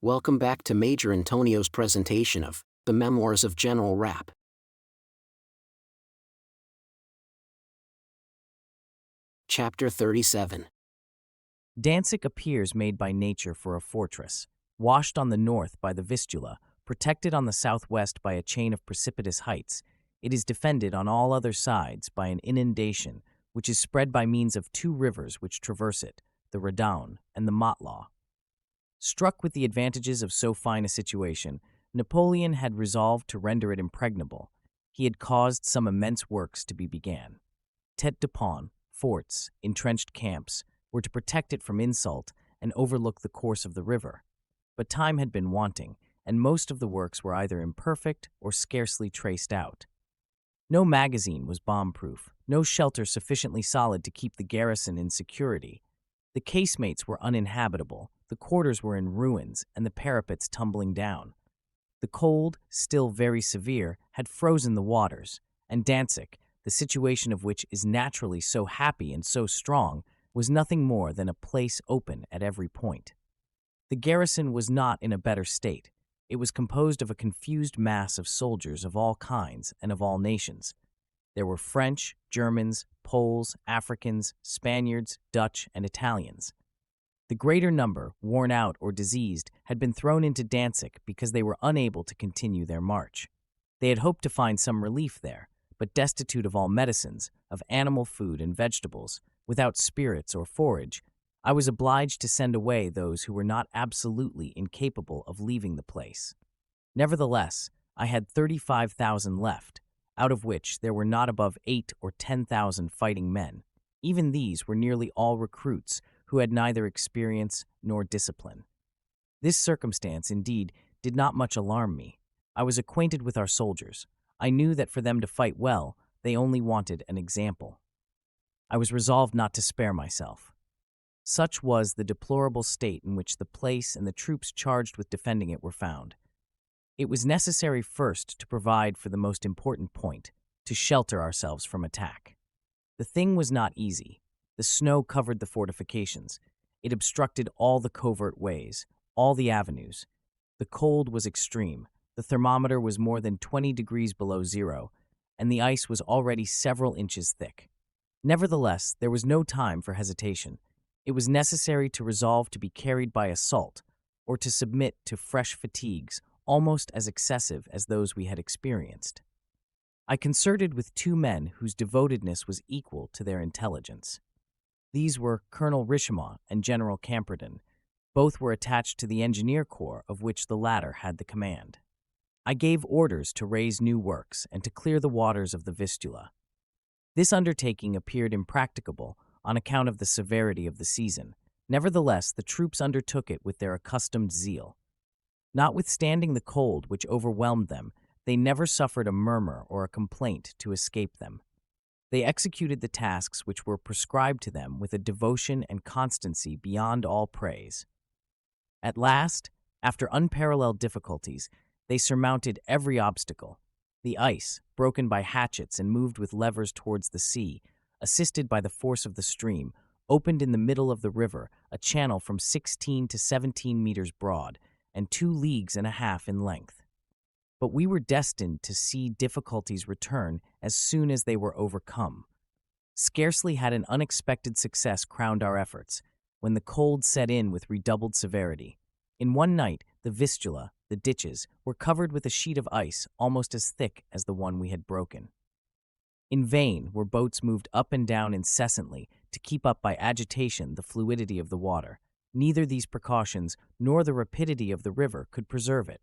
Welcome back to Major Antonio's presentation of the Memoirs of General Rapp. Chapter 37. Dantzic appears made by nature for a fortress, washed on the north by the Vistula, protected on the southwest by a chain of precipitous heights. It is defended on all other sides by an inundation, which is spread by means of two rivers which traverse it, the Redown and the Motlaw. Struck with the advantages of so fine a situation, Napoleon had resolved to render it impregnable. He had caused some immense works to be began. Tête-de-pont, forts, entrenched camps, were to protect it from insult and overlook the course of the river. But time had been wanting, and most of the works were either imperfect or scarcely traced out. No magazine was bomb-proof, no shelter sufficiently solid to keep the garrison in security. The casemates were uninhabitable, the quarters were in ruins, and the parapets tumbling down. The cold, still very severe, had frozen the waters, and Dantzic, the situation of which is naturally so happy and so strong, was nothing more than a place open at every point. The garrison was not in a better state. It was composed of a confused mass of soldiers of all kinds and of all nations. There were French, Germans, Poles, Africans, Spaniards, Dutch, and Italians. The greater number, worn out or diseased, had been thrown into Dantzic because they were unable to continue their march. They had hoped to find some relief there, but destitute of all medicines, of animal food and vegetables, without spirits or forage, I was obliged to send away those who were not absolutely incapable of leaving the place. Nevertheless, I had 35,000 left, out of which there were not above 8,000 or 10,000 fighting men. Even these were nearly all recruits who had neither experience nor discipline. This circumstance, indeed, did not much alarm me. I was acquainted with our soldiers. I knew that for them to fight well, they only wanted an example. I was resolved not to spare myself. Such was the deplorable state in which the place and the troops charged with defending it were found. It was necessary first to provide for the most important point, to shelter ourselves from attack. The thing was not easy. The snow covered the fortifications. It obstructed all the covert ways, all the avenues. The cold was extreme. The thermometer was more than 20 degrees below zero, and the ice was already several inches thick. Nevertheless, there was no time for hesitation. It was necessary to resolve to be carried by assault, or to submit to fresh fatigues almost as excessive as those we had experienced. I concerted with two men whose devotedness was equal to their intelligence. These were Colonel Richemont and General Camperdown. Both were attached to the engineer corps, of which the latter had the command. I gave orders to raise new works and to clear the waters of the Vistula. This undertaking appeared impracticable on account of the severity of the season. Nevertheless, the troops undertook it with their accustomed zeal. Notwithstanding the cold which overwhelmed them, they never suffered a murmur or a complaint to escape them. They executed the tasks which were prescribed to them with a devotion and constancy beyond all praise. At last, after unparalleled difficulties, they surmounted every obstacle. The ice, broken by hatchets and moved with levers towards the sea, assisted by the force of the stream, opened in the middle of the river a channel from 16 to 17 meters broad and 2 leagues and a half in length. But we were destined to see difficulties return as soon as they were overcome. Scarcely had an unexpected success crowned our efforts, when the cold set in with redoubled severity. In one night, the Vistula, the ditches, were covered with a sheet of ice almost as thick as the one we had broken. In vain were boats moved up and down incessantly to keep up by agitation the fluidity of the water. Neither these precautions nor the rapidity of the river could preserve it.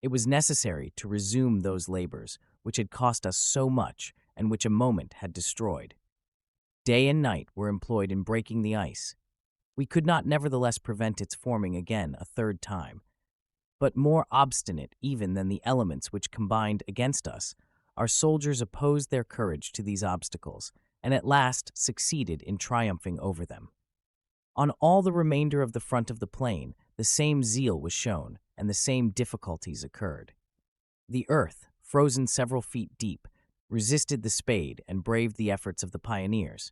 It was necessary to resume those labors which had cost us so much and which a moment had destroyed. Day and night were employed in breaking the ice. We could not nevertheless prevent its forming again a third time. But more obstinate even than the elements which combined against us, our soldiers opposed their courage to these obstacles, and at last succeeded in triumphing over them. On all the remainder of the front of the plain, the same zeal was shown, and the same difficulties occurred. The earth, frozen several feet deep, resisted the spade and braved the efforts of the pioneers.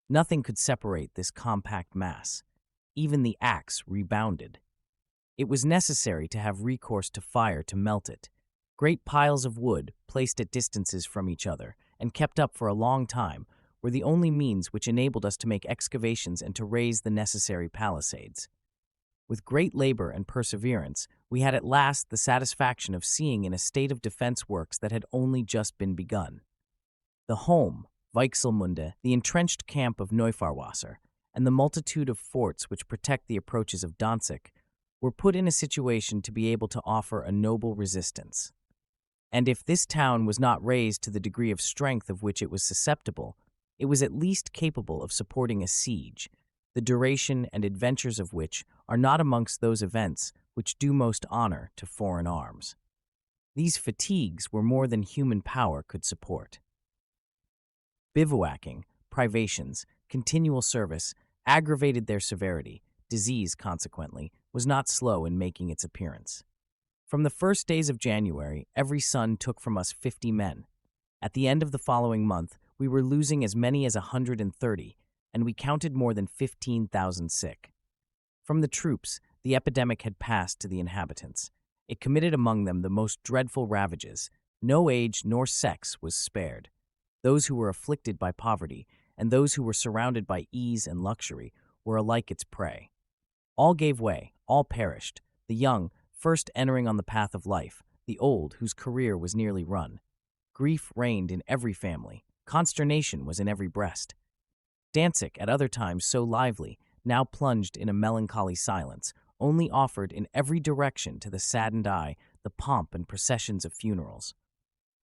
Nothing could separate this compact mass. Even the axe rebounded. It was necessary to have recourse to fire to melt it. Great piles of wood, placed at distances from each other and kept up for a long time, were the only means which enabled us to make excavations and to raise the necessary palisades. With great labor and perseverance, we had at last the satisfaction of seeing in a state of defense works that had only just been begun. The Holm, Weichselmunde, the entrenched camp of Neufahrwasser, and the multitude of forts which protect the approaches of Dantzic were put in a situation to be able to offer a noble resistance. And if this town was not raised to the degree of strength of which it was susceptible, it was at least capable of supporting a siege, the duration and adventures of which are not amongst those events which do most honor to foreign arms. These fatigues were more than human power could support. Bivouacking, privations, continual service aggravated their severity. Disease, consequently, was not slow in making its appearance. From the first days of January, every sun took from us 50 men. At the end of the following month, we were losing as many as 130, and we counted more than 15,000 sick. From the troops, the epidemic had passed to the inhabitants. It committed among them the most dreadful ravages. No age nor sex was spared. Those who were afflicted by poverty and those who were surrounded by ease and luxury were alike its prey. All gave way, all perished, the young first entering on the path of life, the old whose career was nearly run. Grief reigned in every family. Consternation was in every breast. Dantzic, at other times so lively, now plunged in a melancholy silence, only offered in every direction to the saddened eye the pomp and processions of funerals.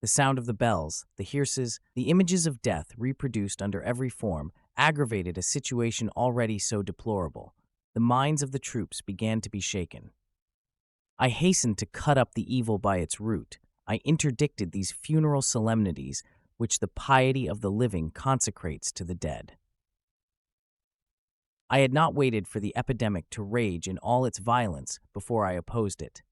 The sound of the bells, the hearses, the images of death reproduced under every form aggravated a situation already so deplorable. The minds of the troops began to be shaken. I hastened to cut up the evil by its root. I interdicted these funeral solemnities which the piety of the living consecrates to the dead. I had not waited for the epidemic to rage in all its violence before I opposed it.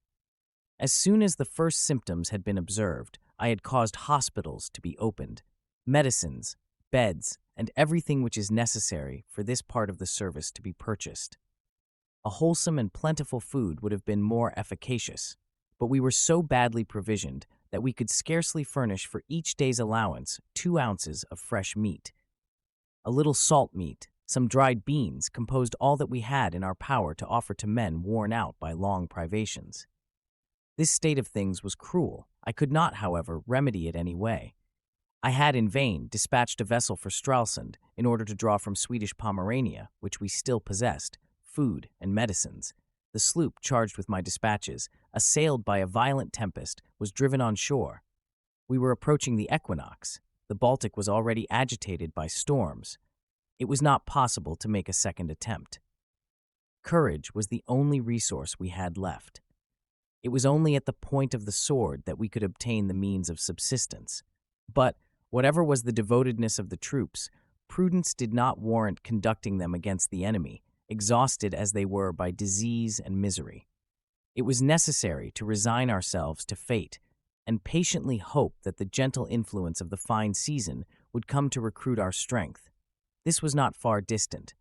As soon as the first symptoms had been observed, I had caused hospitals to be opened, medicines, beds, and everything which is necessary for this part of the service to be purchased. A wholesome and plentiful food would have been more efficacious, but we were so badly provisioned that we could scarcely furnish for each day's allowance 2 ounces of fresh meat. A little salt meat, some dried beans composed all that we had in our power to offer to men worn out by long privations. This state of things was cruel. I could not, however, remedy it any way. I had in vain dispatched a vessel for Stralsund in order to draw from Swedish Pomerania, which we still possessed, food and medicines. The sloop charged with my dispatches, assailed by a violent tempest, was driven on shore. We were approaching the equinox. The Baltic was already agitated by storms. It was not possible to make a second attempt. Courage was the only resource we had left. It was only at the point of the sword that we could obtain the means of subsistence. But, whatever was the devotedness of the troops, prudence did not warrant conducting them against the enemy, exhausted as they were by disease and misery. It was necessary to resign ourselves to fate and patiently hope that the gentle influence of the fine season would come to recruit our strength. This was not far distant.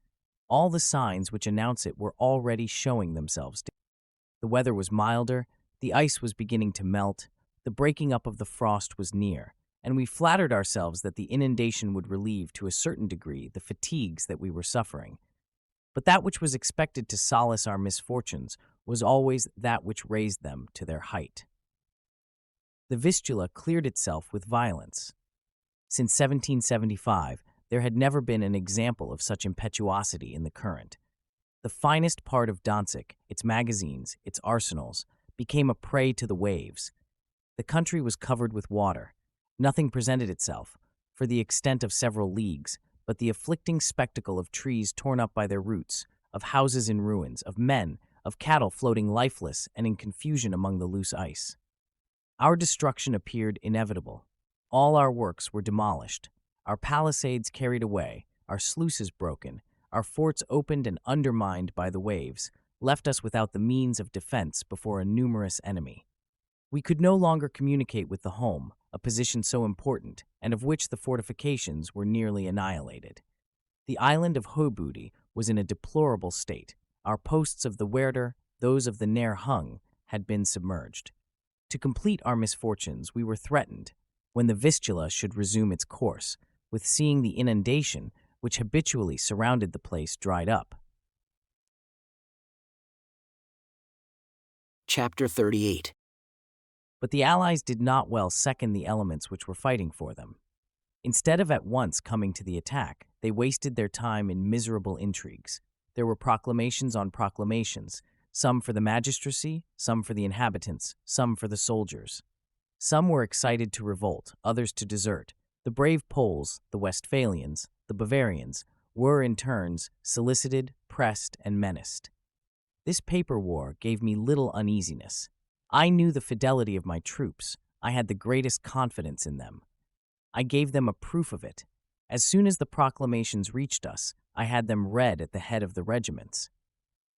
All the signs which announce it were already showing themselves. The weather was milder, the ice was beginning to melt, the breaking up of the frost was near, and we flattered ourselves that the inundation would relieve to a certain degree the fatigues that we were suffering. But that which was expected to solace our misfortunes was always that which raised them to their height. The Vistula cleared itself with violence. Since 1775, there had never been an example of such impetuosity in the current. The finest part of Dantzic, its magazines, its arsenals, became a prey to the waves. The country was covered with water. Nothing presented itself, for the extent of several leagues, but the afflicting spectacle of trees torn up by their roots, of houses in ruins, of men, of cattle floating lifeless and in confusion among the loose ice. Our destruction appeared inevitable. All our works were demolished, our palisades carried away, our sluices broken, our forts opened and undermined by the waves, left us without the means of defense before a numerous enemy. We could no longer communicate with the home, a position so important, and of which the fortifications were nearly annihilated. The island of Hoebudi was in a deplorable state. Our posts of the Werder, those of the Hung, had been submerged. To complete our misfortunes, we were threatened, when the Vistula should resume its course, with seeing the inundation which habitually surrounded the place dried up. Chapter 38. But the Allies did not well second the elements which were fighting for them. Instead of at once coming to the attack, they wasted their time in miserable intrigues. There were proclamations on proclamations, some for the magistracy, some for the inhabitants, some for the soldiers. Some were excited to revolt, others to desert. The brave Poles, the Westphalians, the Bavarians, were in turns solicited, pressed, and menaced. This paper war gave me little uneasiness. I knew the fidelity of my troops. I had the greatest confidence in them. I gave them a proof of it. As soon as the proclamations reached us, I had them read at the head of the regiments.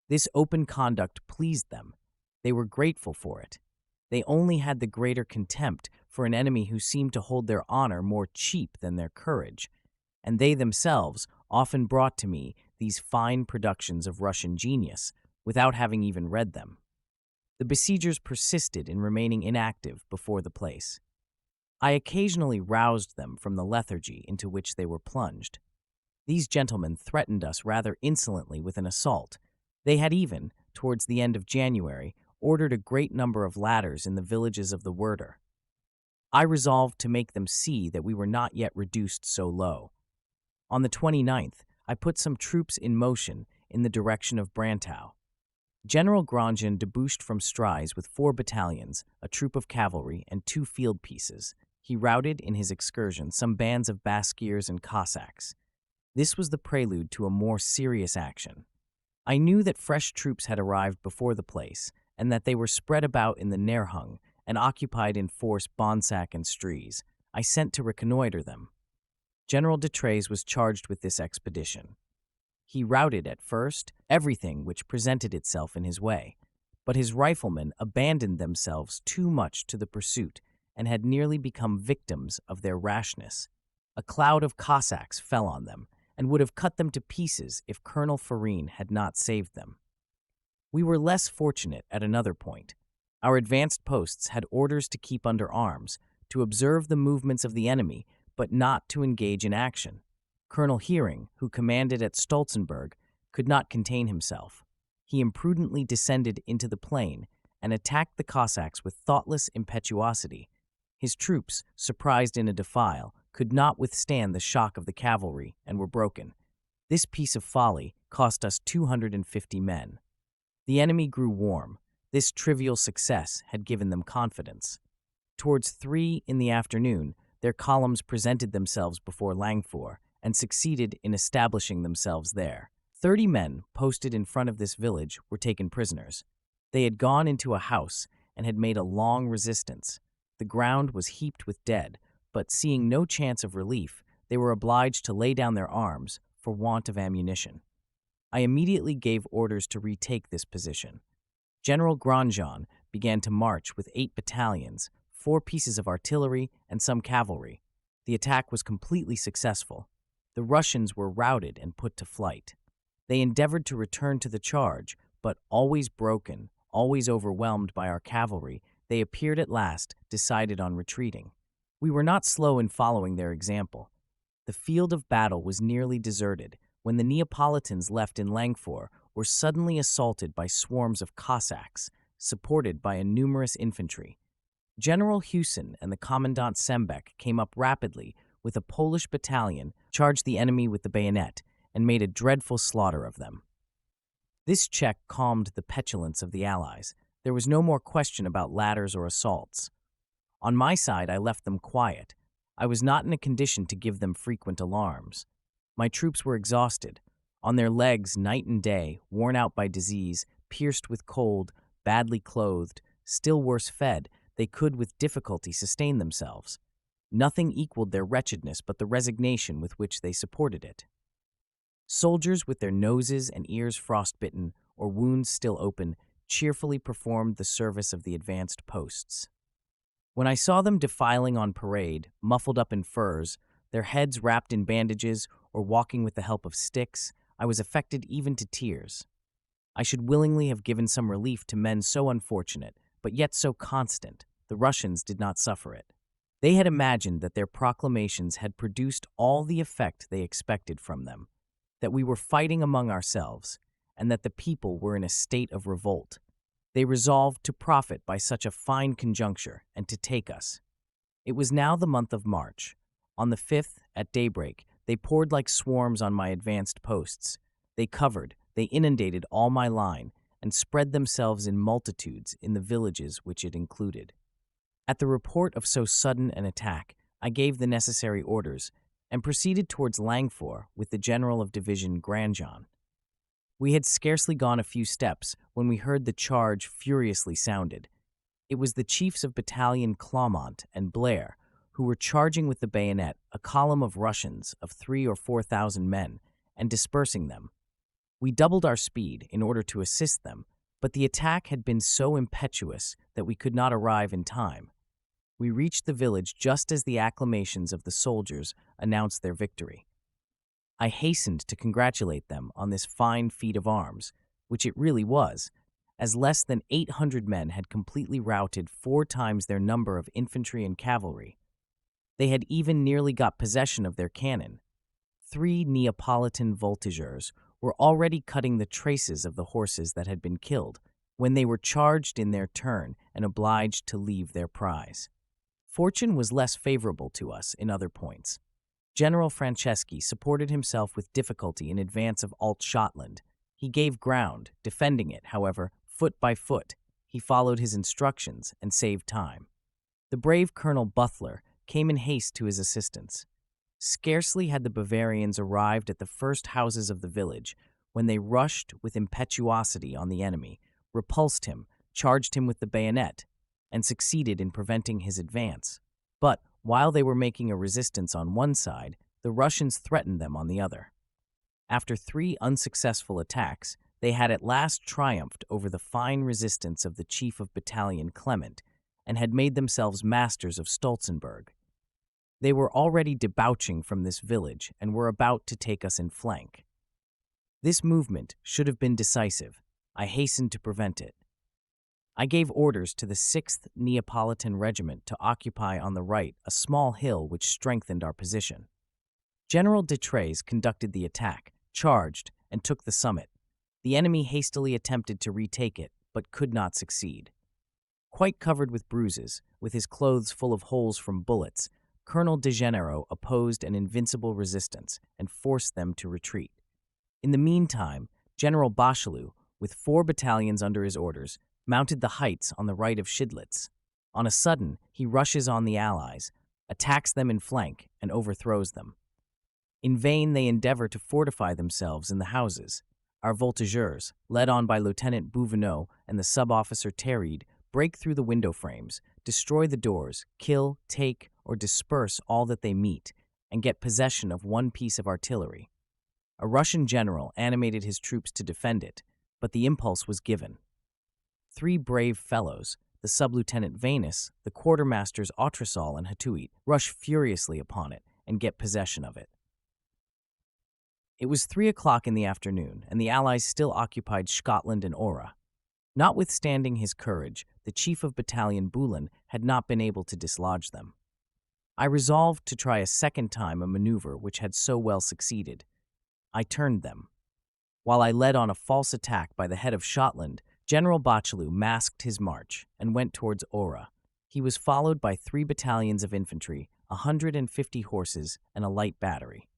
This open conduct pleased them. They were grateful for it. They only had the greater contempt for an enemy who seemed to hold their honor more cheap than their courage, and they themselves often brought to me these fine productions of Russian genius without having even read them. The besiegers persisted in remaining inactive before the place. I occasionally roused them from the lethargy into which they were plunged. These gentlemen threatened us rather insolently with an assault. They had even, towards the end of January, ordered a great number of ladders in the villages of the Werder. I resolved to make them see that we were not yet reduced so low. On the 29th, I put some troops in motion in the direction of Brantau. General Grandjean debouched from Stries with 4 battalions, a troop of cavalry, and 2 field pieces. He routed in his excursion some bands of Baskirs and Cossacks. This was the prelude to a more serious action. I knew that fresh troops had arrived before the place, and that they were spread about in the Nährung and occupied in force Bonsack and Stries. I sent to reconnoitre them. General Detrées was charged with this expedition. He routed at first everything which presented itself in his way, but his riflemen abandoned themselves too much to the pursuit and had nearly become victims of their rashness. A cloud of Cossacks fell on them and would have cut them to pieces if Colonel Farine had not saved them. We were less fortunate at another point. Our advanced posts had orders to keep under arms, to observe the movements of the enemy, but not to engage in action. Colonel Heering, who commanded at Stolzenberg, could not contain himself. He imprudently descended into the plain and attacked the Cossacks with thoughtless impetuosity. His troops, surprised in a defile, could not withstand the shock of the cavalry and were broken. This piece of folly cost us 250 men. The enemy grew warm. This trivial success had given them confidence. Towards 3 in the afternoon, their columns presented themselves before Langfuhr and succeeded in establishing themselves there. 30 men posted in front of this village were taken prisoners. They had gone into a house and had made a long resistance. The ground was heaped with dead, but seeing no chance of relief, they were obliged to lay down their arms for want of ammunition. I immediately gave orders to retake this position. General Grandjean began to march with 8 battalions, 4 pieces of artillery, and some cavalry. The attack was completely successful. The Russians were routed and put to flight. They endeavored to return to the charge, but always broken, always overwhelmed by our cavalry, they appeared at last, decided on retreating. We were not slow in following their example. The field of battle was nearly deserted when the Neapolitans left in Langfuhr were suddenly assaulted by swarms of Cossacks, supported by a numerous infantry. General Hewson and the Commandant Sembeck came up rapidly with a Polish battalion, charged the enemy with the bayonet, and made a dreadful slaughter of them. This check calmed the petulance of the Allies. There was no more question about ladders or assaults. On my side, I left them quiet. I was not in a condition to give them frequent alarms. My troops were exhausted, on their legs night and day, worn out by disease, pierced with cold, badly clothed, still worse fed. They could with difficulty sustain themselves. Nothing equaled their wretchedness but the resignation with which they supported it. Soldiers with their noses and ears frostbitten or wounds still open cheerfully performed the service of the advanced posts. When I saw them defiling on parade, muffled up in furs, their heads wrapped in bandages or walking with the help of sticks, I was affected even to tears. I should willingly have given some relief to men so unfortunate, but yet so constant. The Russians did not suffer it. They had imagined that their proclamations had produced all the effect they expected from them, that we were fighting among ourselves, and that the people were in a state of revolt. They resolved to profit by such a fine conjuncture and to take us. It was now the month of March. On the 5th, at daybreak, they poured like swarms on my advanced posts. They covered, they inundated all my line, and spread themselves in multitudes in the villages which it included. At the report of so sudden an attack, I gave the necessary orders and proceeded towards Langfuhr with the general of division Grandjean. We had scarcely gone a few steps when we heard the charge furiously sounded. It was the chiefs of battalion Clermont and Blair who were charging with the bayonet a column of Russians of 3,000 or 4,000 men and dispersing them. We doubled our speed in order to assist them, but the attack had been so impetuous that we could not arrive in time. We reached the village just as the acclamations of the soldiers announced their victory. I hastened to congratulate them on this fine feat of arms, which it really was, as less than 800 men had completely routed 4 times their number of infantry and cavalry. They had even nearly got possession of their cannon. 3 Neapolitan voltigeurs were already cutting the traces of the horses that had been killed when they were charged in their turn and obliged to leave their prize. Fortune was less favorable to us in other points. General Franceschi supported himself with difficulty in advance of Alt-Schottland. He gave ground, defending it, however, foot by foot. He followed his instructions and saved time. The brave Colonel Butler came in haste to his assistance. Scarcely had the Bavarians arrived at the first houses of the village when they rushed with impetuosity on the enemy, repulsed him, charged him with the bayonet, and succeeded in preventing his advance. But while they were making a resistance on one side, the Russians threatened them on the other. After 3 unsuccessful attacks, they had at last triumphed over the fine resistance of the chief of battalion Clement, and had made themselves masters of Stolzenberg. They were already debouching from this village and were about to take us in flank. This movement should have been decisive. I hastened to prevent it. I gave orders to the 6th Neapolitan Regiment to occupy on the right a small hill which strengthened our position. General Detrées conducted the attack, charged, and took the summit. The enemy hastily attempted to retake it, but could not succeed. Quite covered with bruises, with his clothes full of holes from bullets, Colonel de Gennaro opposed an invincible resistance and forced them to retreat. In the meantime, General Bachelu, with 4 battalions under his orders, mounted the heights on the right of Schidlitz. On a sudden, he rushes on the Allies, attacks them in flank, and overthrows them. In vain they endeavor to fortify themselves in the houses. Our voltigeurs, led on by Lieutenant Bouvineau and the sub-officer Terride, break through the window frames, destroy the doors, kill, take, or disperse all that they meet, and get possession of 1 piece of artillery. A Russian general animated his troops to defend it, but the impulse was given. 3 brave fellows, the sub-lieutenant Vanus, the quartermasters Autresol and Hatuit, rush furiously upon it and get possession of it. It was 3 o'clock in the afternoon, and the Allies still occupied Scotland and Ohra. Notwithstanding his courage, the chief of battalion Boulin had not been able to dislodge them. I resolved to try a second time a maneuver which had so well succeeded. I turned them. While I led on a false attack by the head of Schottland, General Bachelu masked his march and went towards Ohra. He was followed by 3 battalions of infantry, 150 horses, and a light battery.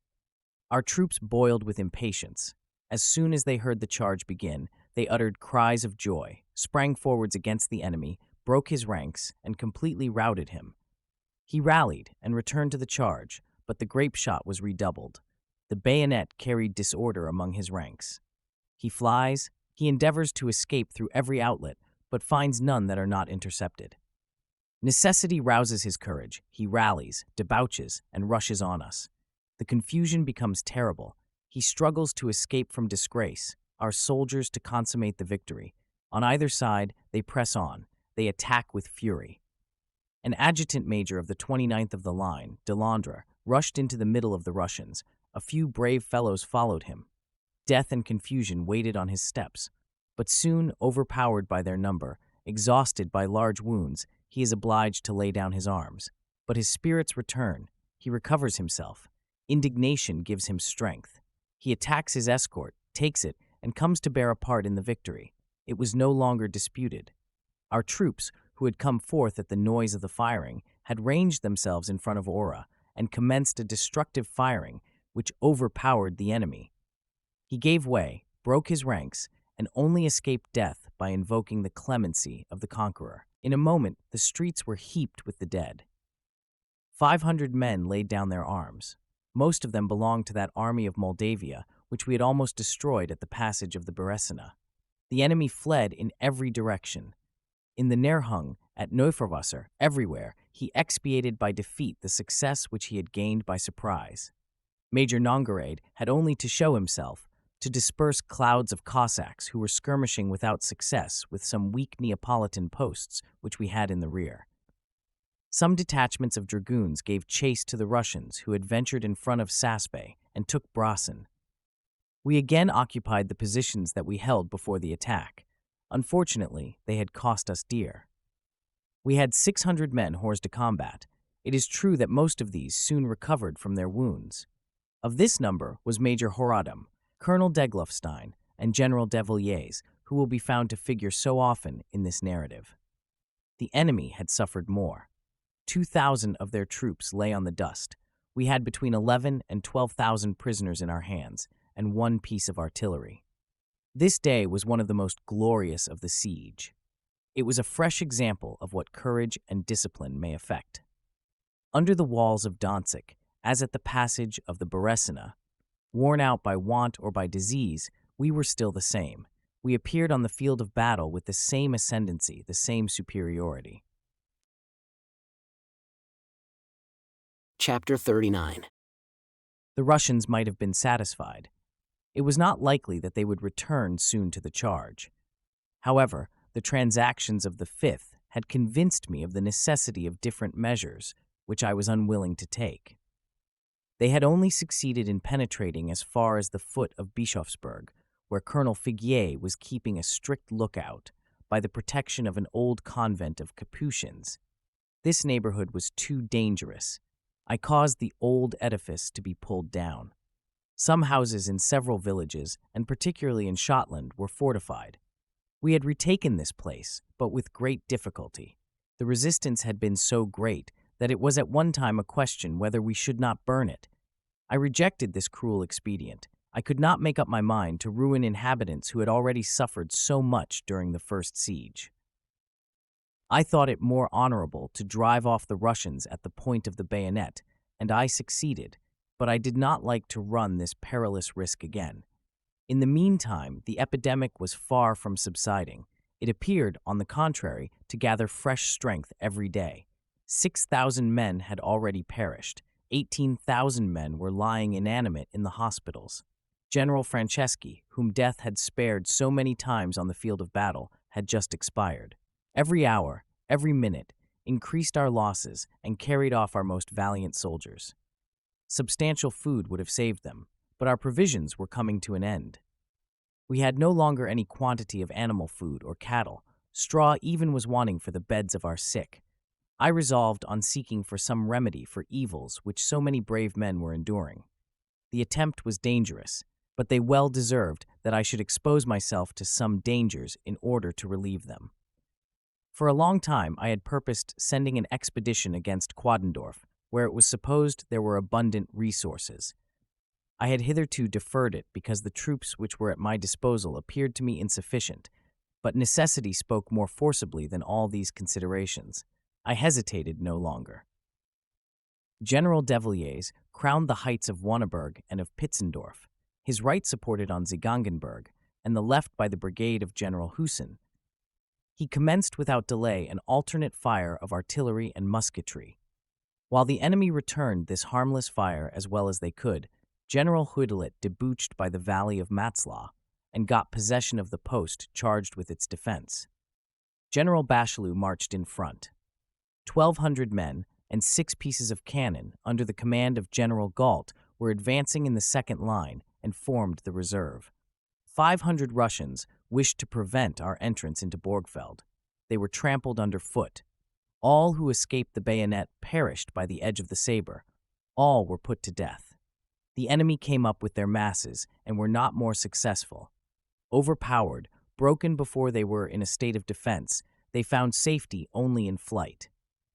Our troops boiled with impatience. As soon as they heard the charge begin, they uttered cries of joy, sprang forwards against the enemy, broke his ranks, and completely routed him. He rallied and returned to the charge, but the grape shot was redoubled. The bayonet carried disorder among his ranks. He flies, he endeavors to escape through every outlet, but finds none that are not intercepted. Necessity rouses his courage. He rallies, debouches, and rushes on us. The confusion becomes terrible. He struggles to escape from disgrace, our soldiers to consummate the victory. On either side, they press on. They attack with fury. An adjutant major of the 29th of the line, Delandre, rushed into the middle of the Russians. A few brave fellows followed him. Death and confusion waited on his steps. But soon, overpowered by their number, exhausted by large wounds, he is obliged to lay down his arms. But his spirits return. He recovers himself. Indignation gives him strength. He attacks his escort, takes it, and comes to bear a part in the victory. It was no longer disputed. Our troops, who had come forth at the noise of the firing, had ranged themselves in front of Ohra and commenced a destructive firing which overpowered the enemy. He gave way, broke his ranks, and only escaped death by invoking the clemency of the conqueror. In a moment, the streets were heaped with the dead. 500 men laid down their arms. Most of them belonged to that army of Moldavia, which we had almost destroyed at the passage of the Beresina. The enemy fled in every direction. In the Nährung, at Neuferwasser, everywhere, he expiated by defeat the success which he had gained by surprise. Major Nongarade had only to show himself, to disperse clouds of Cossacks who were skirmishing without success with some weak Neapolitan posts which we had in the rear. Some detachments of dragoons gave chase to the Russians who had ventured in front of Saspe and took Brasen. We again occupied the positions that we held before the attack. Unfortunately, they had cost us dear. We had 600 men hors de combat. It is true that most of these soon recovered from their wounds. Of this number was Major Horadam, Colonel Deglufstein, and General de Villiers, who will be found to figure so often in this narrative. The enemy had suffered more. 2,000 of their troops lay on the dust. We had between 11 and 12,000 prisoners in our hands, and one piece of artillery. This day was one of the most glorious of the siege. It was a fresh example of what courage and discipline may effect. Under the walls of Dantzic, as at the passage of the Beresina, worn out by want or by disease, we were still the same. We appeared on the field of battle with the same ascendancy, the same superiority. Chapter 39. The Russians might have been satisfied. It was not likely that they would return soon to the charge. However, the transactions of the 5th had convinced me of the necessity of different measures, which I was unwilling to take. They had only succeeded in penetrating as far as the foot of Bischofsburg, where Colonel Figuier was keeping a strict lookout by the protection of an old convent of Capuchins. This neighborhood was too dangerous. I caused the old edifice to be pulled down. Some houses in several villages, and particularly in Schottland, were fortified. We had retaken this place, but with great difficulty. The resistance had been so great that it was at one time a question whether we should not burn it. I rejected this cruel expedient. I could not make up my mind to ruin inhabitants who had already suffered so much during the first siege. I thought it more honorable to drive off the Russians at the point of the bayonet, and I succeeded, but I did not like to run this perilous risk again. In the meantime, the epidemic was far from subsiding. It appeared, on the contrary, to gather fresh strength every day. 6,000 men had already perished. 18,000 men were lying inanimate in the hospitals. General Franceschi, whom death had spared so many times on the field of battle, had just expired. Every hour, every minute, increased our losses and carried off our most valiant soldiers. Substantial food would have saved them, but our provisions were coming to an end. We had no longer any quantity of animal food or cattle. Straw even was wanting for the beds of our sick. I resolved on seeking for some remedy for evils which so many brave men were enduring. The attempt was dangerous, but they well deserved that I should expose myself to some dangers in order to relieve them. For a long time I had purposed sending an expedition against Quadendorf, where it was supposed there were abundant resources. I had hitherto deferred it because the troops which were at my disposal appeared to me insufficient, but necessity spoke more forcibly than all these considerations. I hesitated no longer. General de Villiers crowned the heights of Wanneberg and of Pitzendorf, his right supported on Zigangenberg, and the left by the brigade of General Husin. He commenced without delay an alternate fire of artillery and musketry. While the enemy returned this harmless fire as well as they could, General Houdelet debouched by the valley of Matzlau and got possession of the post charged with its defense. General Bachelieu marched in front. 1,200 men and 6 pieces of cannon under the command of General Galt were advancing in the second line and formed the reserve. 500 Russians wished to prevent our entrance into Borgfeld. They were trampled underfoot. All who escaped the bayonet perished by the edge of the saber. All were put to death. The enemy came up with their masses and were not more successful. Overpowered, broken before they were in a state of defense, they found safety only in flight.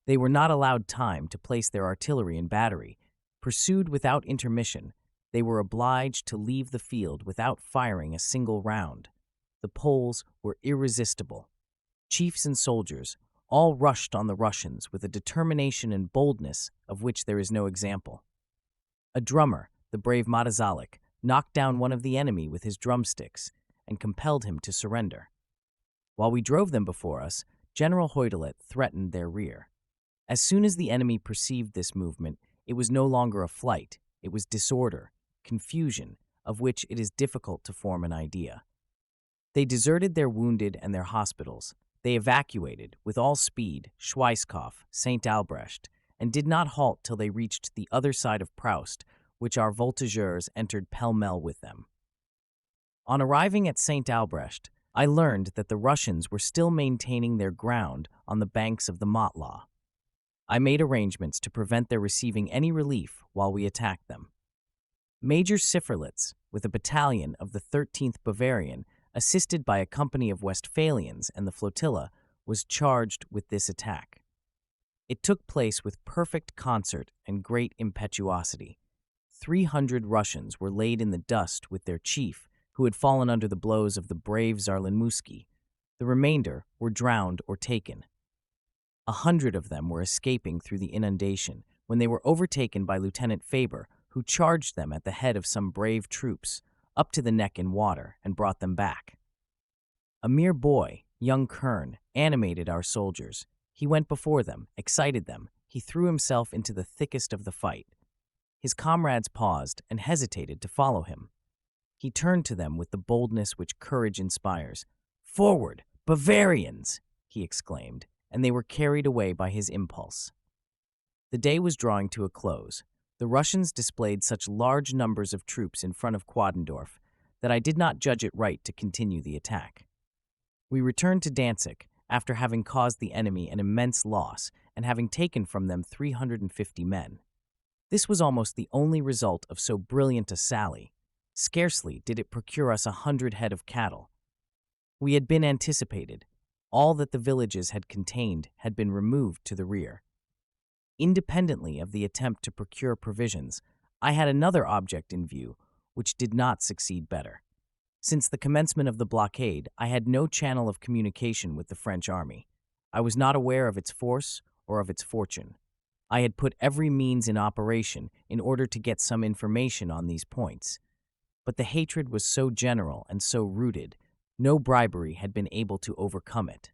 They were not allowed time to place their artillery in battery. Pursued without intermission, they were obliged to leave the field without firing a single round. The Poles were irresistible. Chiefs and soldiers all rushed on the Russians with a determination and boldness of which there is no example. A drummer, the brave Matazalik, knocked down one of the enemy with his drumsticks and compelled him to surrender. While we drove them before us, General Heudelet threatened their rear. As soon as the enemy perceived this movement, it was no longer a flight, it was disorder, confusion, of which it is difficult to form an idea. They deserted their wounded and their hospitals. They evacuated, with all speed, Schweizkopf, St. Albrecht, and did not halt till they reached the other side of Proust, which our voltigeurs entered pell-mell with them. On arriving at St. Albrecht, I learned that the Russians were still maintaining their ground on the banks of the Motla. I made arrangements to prevent their receiving any relief while we attacked them. Major Sifferlitz, with a battalion of the 13th Bavarian, assisted by a company of Westphalians and the flotilla, was charged with this attack. It took place with perfect concert and great impetuosity. 300 Russians were laid in the dust with their chief, who had fallen under the blows of the brave Zarlinmuski. The remainder were drowned or taken. 100 of them were escaping through the inundation when they were overtaken by Lieutenant Faber, who charged them at the head of some brave troops, up to the neck in water, and brought them back. A mere boy, young Kern, animated our soldiers. He went before them, excited them. He threw himself into the thickest of the fight. His comrades paused and hesitated to follow him. He turned to them with the boldness which courage inspires. "Forward, Bavarians!" he exclaimed, and they were carried away by his impulse. The day was drawing to a close. The Russians displayed such large numbers of troops in front of Quadendorf that I did not judge it right to continue the attack. We returned to Dantzic after having caused the enemy an immense loss and having taken from them 350 men. This was almost the only result of so brilliant a sally. Scarcely did it procure us 100 head of cattle. We had been anticipated. All that the villages had contained had been removed to the rear. Independently of the attempt to procure provisions, I had another object in view, which did not succeed better. Since the commencement of the blockade, I had no channel of communication with the French army. I was not aware of its force or of its fortune. I had put every means in operation in order to get some information on these points. But the hatred was so general and so rooted, no bribery had been able to overcome it.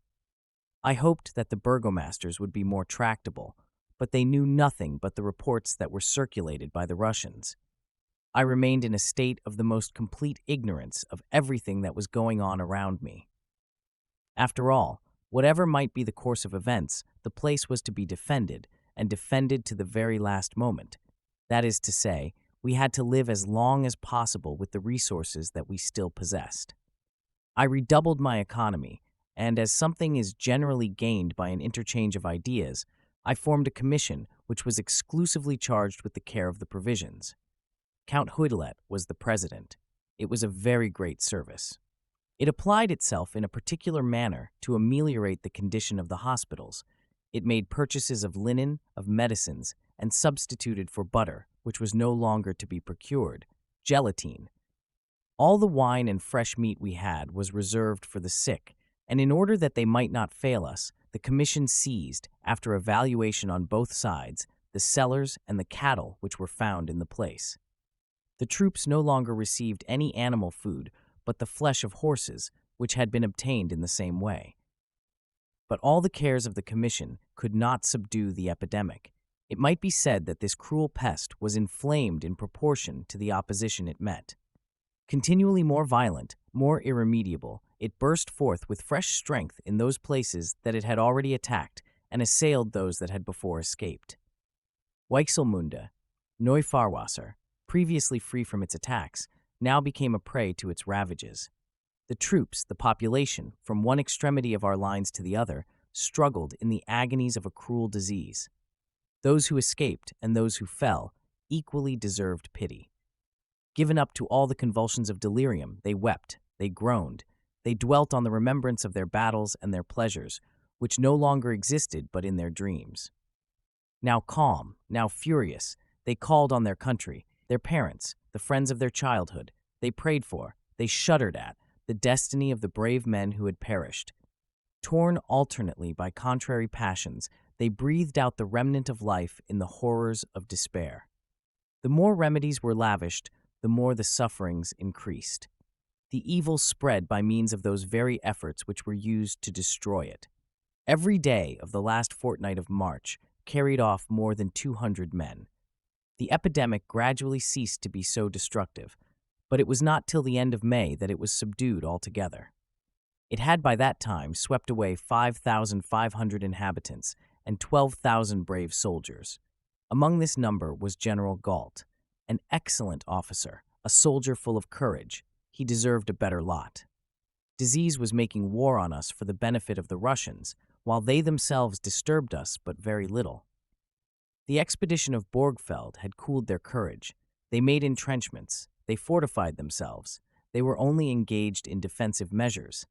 I hoped that the burgomasters would be more tractable, but they knew nothing but the reports that were circulated by the Russians. I remained in a state of the most complete ignorance of everything that was going on around me. After all, whatever might be the course of events, the place was to be defended, and defended to the very last moment. That is to say, we had to live as long as possible with the resources that we still possessed. I redoubled my economy, and as something is generally gained by an interchange of ideas, I formed a commission which was exclusively charged with the care of the provisions. Count Heudelet was the president. It was a very great service. It applied itself in a particular manner to ameliorate the condition of the hospitals. It made purchases of linen, of medicines, and substituted for butter, which was no longer to be procured, gelatine. All the wine and fresh meat we had was reserved for the sick, and in order that they might not fail us, the commission seized, after evaluation on both sides, the cellars and the cattle which were found in the place. The troops no longer received any animal food but the flesh of horses, which had been obtained in the same way. But all the cares of the commission could not subdue the epidemic. It might be said that this cruel pest was inflamed in proportion to the opposition it met. Continually more violent, more irremediable, it burst forth with fresh strength in those places that it had already attacked and assailed those that had before escaped. Weichselmunde, Neufahrwasser, previously free from its attacks, now became a prey to its ravages. The troops, the population, from one extremity of our lines to the other, struggled in the agonies of a cruel disease. Those who escaped and those who fell equally deserved pity. Given up to all the convulsions of delirium, they wept, they groaned, they dwelt on the remembrance of their battles and their pleasures, which no longer existed but in their dreams. Now calm, now furious, they called on their country, their parents, the friends of their childhood. They prayed for, they shuddered at, the destiny of the brave men who had perished. Torn alternately by contrary passions, they breathed out the remnant of life in the horrors of despair. The more remedies were lavished, the more the sufferings increased. The evil spread by means of those very efforts which were used to destroy it. Every day of the last fortnight of March carried off more than 200 men. The epidemic gradually ceased to be so destructive, but it was not till the end of May that it was subdued altogether. It had by that time swept away 5,500 inhabitants and 12,000 brave soldiers. Among this number was General Galt, an excellent officer, a soldier full of courage. He deserved a better lot. Disease was making war on us for the benefit of the Russians, while they themselves disturbed us but very little. The expedition of Borgfeld had cooled their courage. They made entrenchments. They fortified themselves. They were only engaged in defensive measures.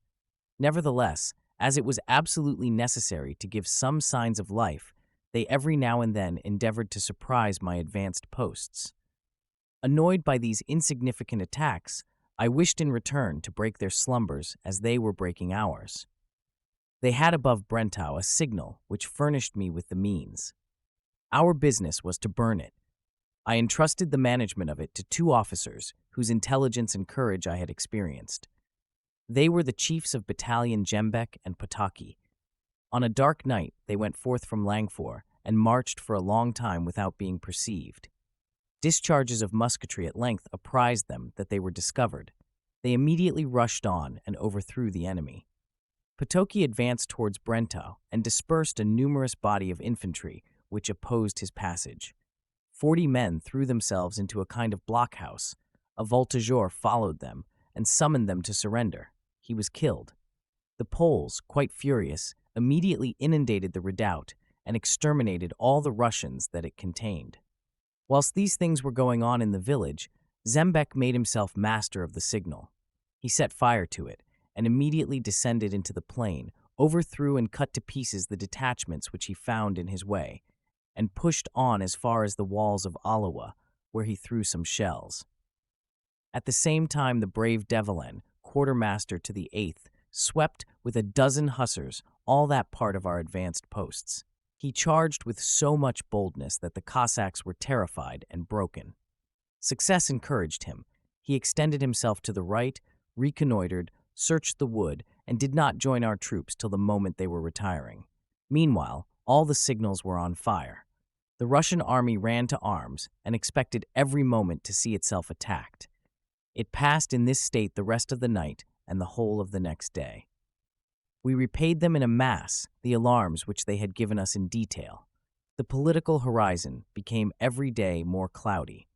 Nevertheless, as it was absolutely necessary to give some signs of life, they every now and then endeavored to surprise my advanced posts. Annoyed by these insignificant attacks, I wished in return to break their slumbers as they were breaking ours. They had above Brentau a signal which furnished me with the means. Our business was to burn it. I entrusted the management of it to two officers whose intelligence and courage I had experienced. They were the chiefs of Battalion Jembek and Potocki. On a dark night, they went forth from Langfuhr and marched for a long time without being perceived. Discharges of musketry at length apprised them that they were discovered. They immediately rushed on and overthrew the enemy. Potocki advanced towards Brentau and dispersed a numerous body of infantry which opposed his passage. 40 men threw themselves into a kind of blockhouse. A voltigeur followed them and summoned them to surrender. He was killed. The Poles, quite furious, immediately inundated the redoubt and exterminated all the Russians that it contained. Whilst these things were going on in the village, Zembec made himself master of the signal. He set fire to it and immediately descended into the plain, overthrew and cut to pieces the detachments which he found in his way, and pushed on as far as the walls of Alloa, where he threw some shells. At the same time, the brave Develin, quartermaster to the 8th, swept with a dozen hussars all that part of our advanced posts. He charged with so much boldness that the Cossacks were terrified and broken. Success encouraged him. He extended himself to the right, reconnoitered, searched the wood, and did not join our troops till the moment they were retiring. Meanwhile, all the signals were on fire. The Russian army ran to arms and expected every moment to see itself attacked. It passed in this state the rest of the night and the whole of the next day. We repaid them in a mass the alarms which they had given us in detail. The political horizon became every day more cloudy.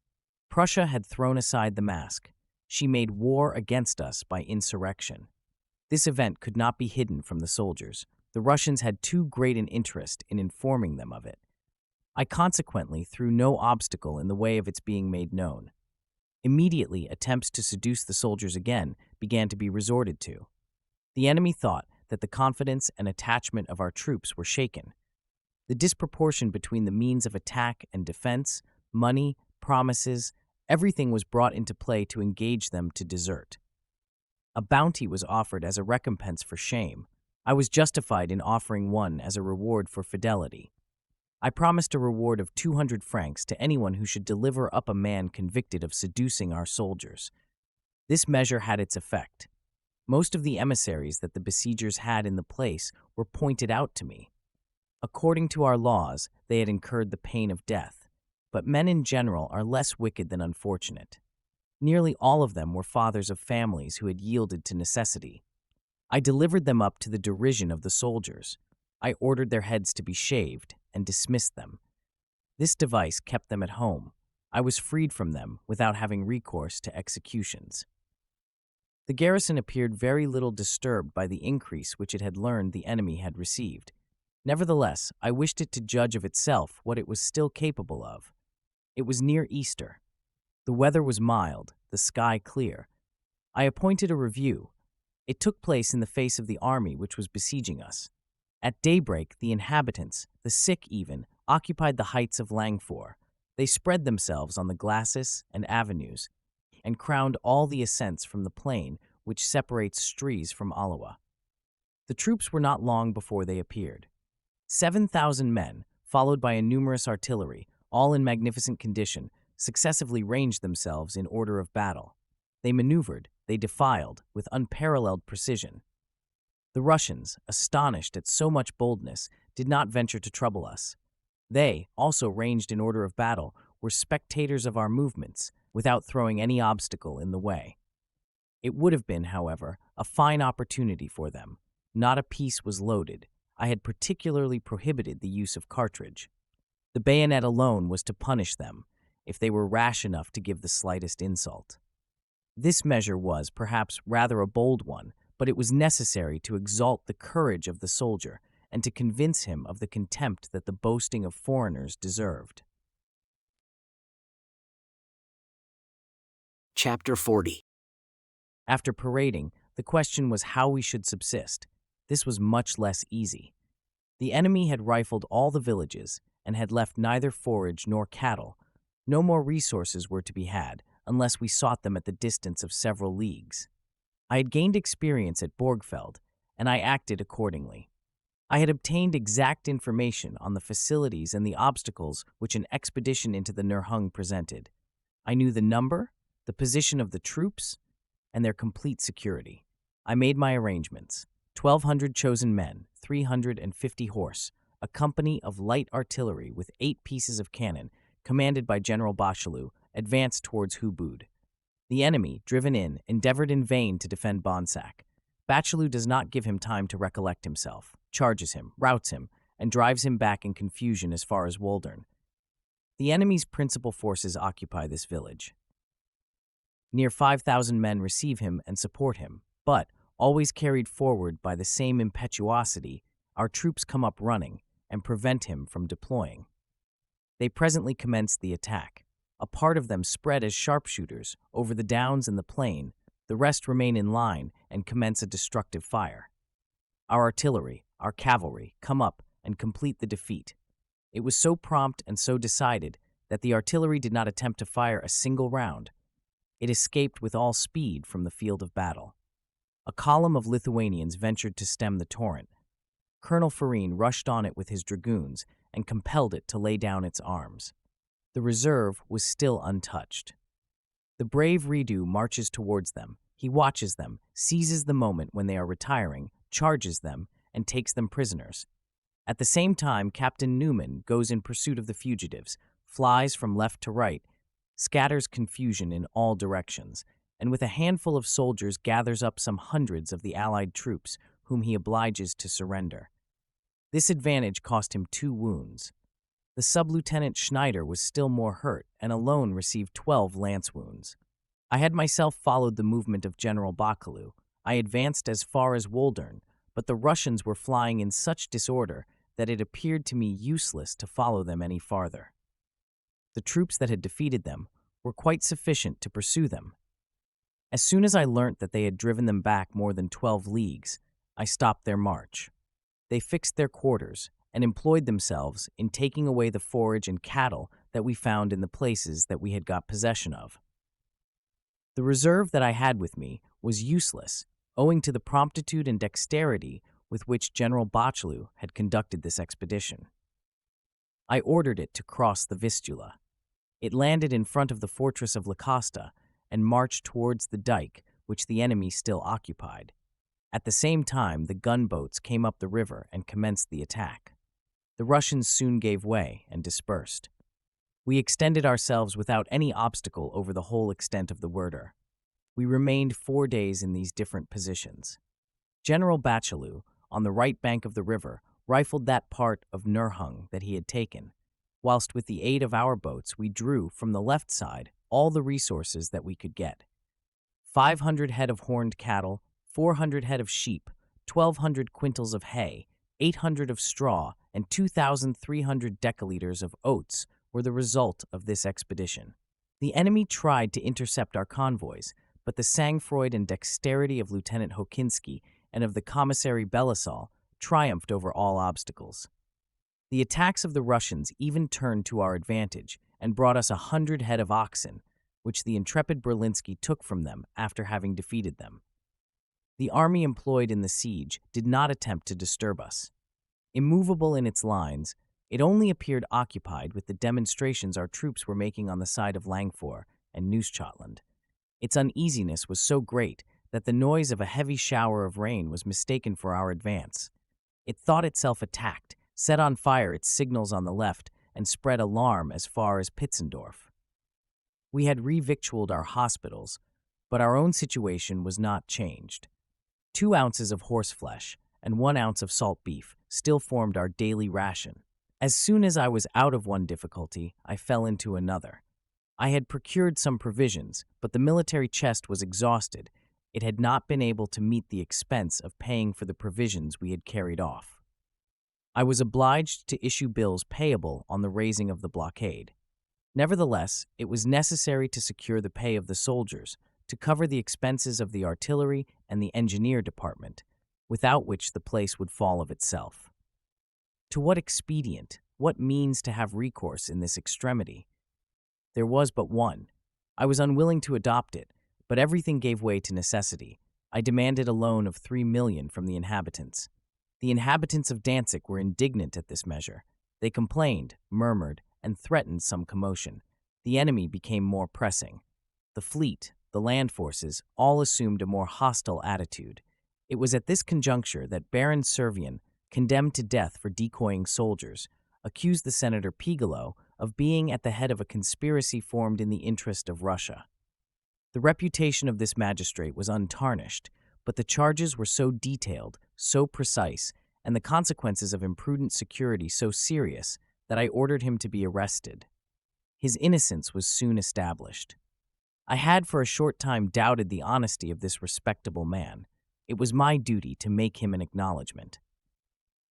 Prussia had thrown aside the mask. She made war against us by insurrection. This event could not be hidden from the soldiers. The Russians had too great an interest in informing them of it. I consequently threw no obstacle in the way of its being made known. Immediately, attempts to seduce the soldiers again began to be resorted to. The enemy thought that the confidence and attachment of our troops were shaken. The disproportion between the means of attack and defense, money, promises, everything was brought into play to engage them to desert. A bounty was offered as a recompense for shame. I was justified in offering one as a reward for fidelity. I promised a reward of 200 francs to anyone who should deliver up a man convicted of seducing our soldiers. This measure had its effect. Most of the emissaries that the besiegers had in the place were pointed out to me. According to our laws, they had incurred the pain of death, but men in general are less wicked than unfortunate. Nearly all of them were fathers of families who had yielded to necessity. I delivered them up to the derision of the soldiers. I ordered their heads to be shaved and dismissed them. This device kept them at home. I was freed from them without having recourse to executions. The garrison appeared very little disturbed by the increase which it had learned the enemy had received. Nevertheless, I wished it to judge of itself what it was still capable of. It was near Easter. The weather was mild, the sky clear. I appointed a review. It took place in the face of the army which was besieging us. At daybreak, the inhabitants, the sick even, occupied the heights of Langfuhr. They spread themselves on the glacis and avenues, and crowned all the ascents from the plain which separates Detrées from Ohra. The troops were not long before they appeared. 7,000 men, followed by a numerous artillery, all in magnificent condition, successively ranged themselves in order of battle. They maneuvered, they defiled, with unparalleled precision. The Russians, astonished at so much boldness, did not venture to trouble us. They, also ranged in order of battle, were spectators of our movements, without throwing any obstacle in the way. It would have been, however, a fine opportunity for them. Not a piece was loaded. I had particularly prohibited the use of cartridge. The bayonet alone was to punish them, if they were rash enough to give the slightest insult. This measure was, perhaps, rather a bold one, but it was necessary to exalt the courage of the soldier and to convince him of the contempt that the boasting of foreigners deserved. Chapter 40. After parading, the question was how we should subsist. This was much less easy. The enemy had rifled all the villages and had left neither forage nor cattle. No more resources were to be had unless we sought them at the distance of several leagues. I had gained experience at Borgfeld, and I acted accordingly. I had obtained exact information on the facilities and the obstacles which an expedition into the Nurhung presented. I knew the number, the position of the troops, and their complete security. I made my arrangements. 1,200 chosen men, 350 horse, a company of light artillery with 8 pieces of cannon, commanded by General Bachelu, advanced towards Hubud. The enemy, driven in, endeavored in vain to defend Bonsac. Bachelu does not give him time to recollect himself, charges him, routs him, and drives him back in confusion as far as Woldern. The enemy's principal forces occupy this village. Near 5,000 men receive him and support him, but, always carried forward by the same impetuosity, our troops come up running and prevent him from deploying. They presently commenced the attack. A part of them spread as sharpshooters over the downs and the plain, the rest remain in line and commence a destructive fire. Our artillery, our cavalry, come up and complete the defeat. It was so prompt and so decided that the artillery did not attempt to fire a single round. It escaped with all speed from the field of battle. A column of Lithuanians ventured to stem the torrent. Colonel Farine rushed on it with his dragoons and compelled it to lay down its arms. The reserve was still untouched. The brave Redu marches towards them. He watches them, seizes the moment when they are retiring, charges them, and takes them prisoners. At the same time, Captain Newman goes in pursuit of the fugitives, flies from left to right, scatters confusion in all directions, and with a handful of soldiers gathers up some hundreds of the Allied troops, whom he obliges to surrender. This advantage cost him 2 wounds. The sub-lieutenant Schneider was still more hurt and alone received 12 lance wounds. I had myself followed the movement of General Bachelu. I advanced as far as Woldern, but the Russians were flying in such disorder that it appeared to me useless to follow them any farther. The troops that had defeated them were quite sufficient to pursue them. As soon as I learnt that they had driven them back more than 12 leagues, I stopped their march. They fixed their quarters and employed themselves in taking away the forage and cattle that we found in the places that we had got possession of. The reserve that I had with me was useless, owing to the promptitude and dexterity with which General Bachelu had conducted this expedition. I ordered it to cross the Vistula. It landed in front of the fortress of La Costa and marched towards the dike, which the enemy still occupied. At the same time, the gunboats came up the river and commenced the attack. The Russians soon gave way and dispersed. We extended ourselves without any obstacle over the whole extent of the Werder. We remained 4 days in these different positions. General Bachelu, on the right bank of the river, rifled that part of Nurhung that he had taken, whilst with the aid of our boats we drew from the left side all the resources that we could get. 500 head of horned cattle, 400 head of sheep, 1,200 quintals of hay, 800 of straw, and 2,300 decaliters of oats were the result of this expedition. The enemy tried to intercept our convoys, but the sang-froid and dexterity of Lieutenant Hokinski and of the commissary Belisol triumphed over all obstacles. The attacks of the Russians even turned to our advantage and brought us 100 head of oxen, which the intrepid Berlinski took from them after having defeated them. The army employed in the siege did not attempt to disturb us. Immovable in its lines, it only appeared occupied with the demonstrations our troops were making on the side of Langfuhr and Neuschatland. Its uneasiness was so great that the noise of a heavy shower of rain was mistaken for our advance. It thought itself attacked, set on fire its signals on the left, and spread alarm as far as Pitzendorf. We had revictualled our hospitals, but our own situation was not changed. 2 ounces of horseflesh and 1 ounce of salt beef still formed our daily ration. As soon as I was out of one difficulty, I fell into another. I had procured some provisions, but the military chest was exhausted. It had not been able to meet the expense of paying for the provisions we had carried off. I was obliged to issue bills payable on the raising of the blockade. Nevertheless, it was necessary to secure the pay of the soldiers, to cover the expenses of the artillery and the engineer department, without which the place would fall of itself. To what expedient, what means to have recourse in this extremity? There was but one. I was unwilling to adopt it, but everything gave way to necessity. I demanded a loan of 3 million from the inhabitants. The inhabitants of Dantzic were indignant at this measure. They complained, murmured, and threatened some commotion. The enemy became more pressing. The fleet, the land forces, all assumed a more hostile attitude. It was at this conjuncture that Baron Servian, condemned to death for decoying soldiers, accused the Senator Pigolo of being at the head of a conspiracy formed in the interest of Russia. The reputation of this magistrate was untarnished, but the charges were so detailed, so precise, and the consequences of imprudent security so serious that I ordered him to be arrested. His innocence was soon established. I had for a short time doubted the honesty of this respectable man. It was my duty to make him an acknowledgment.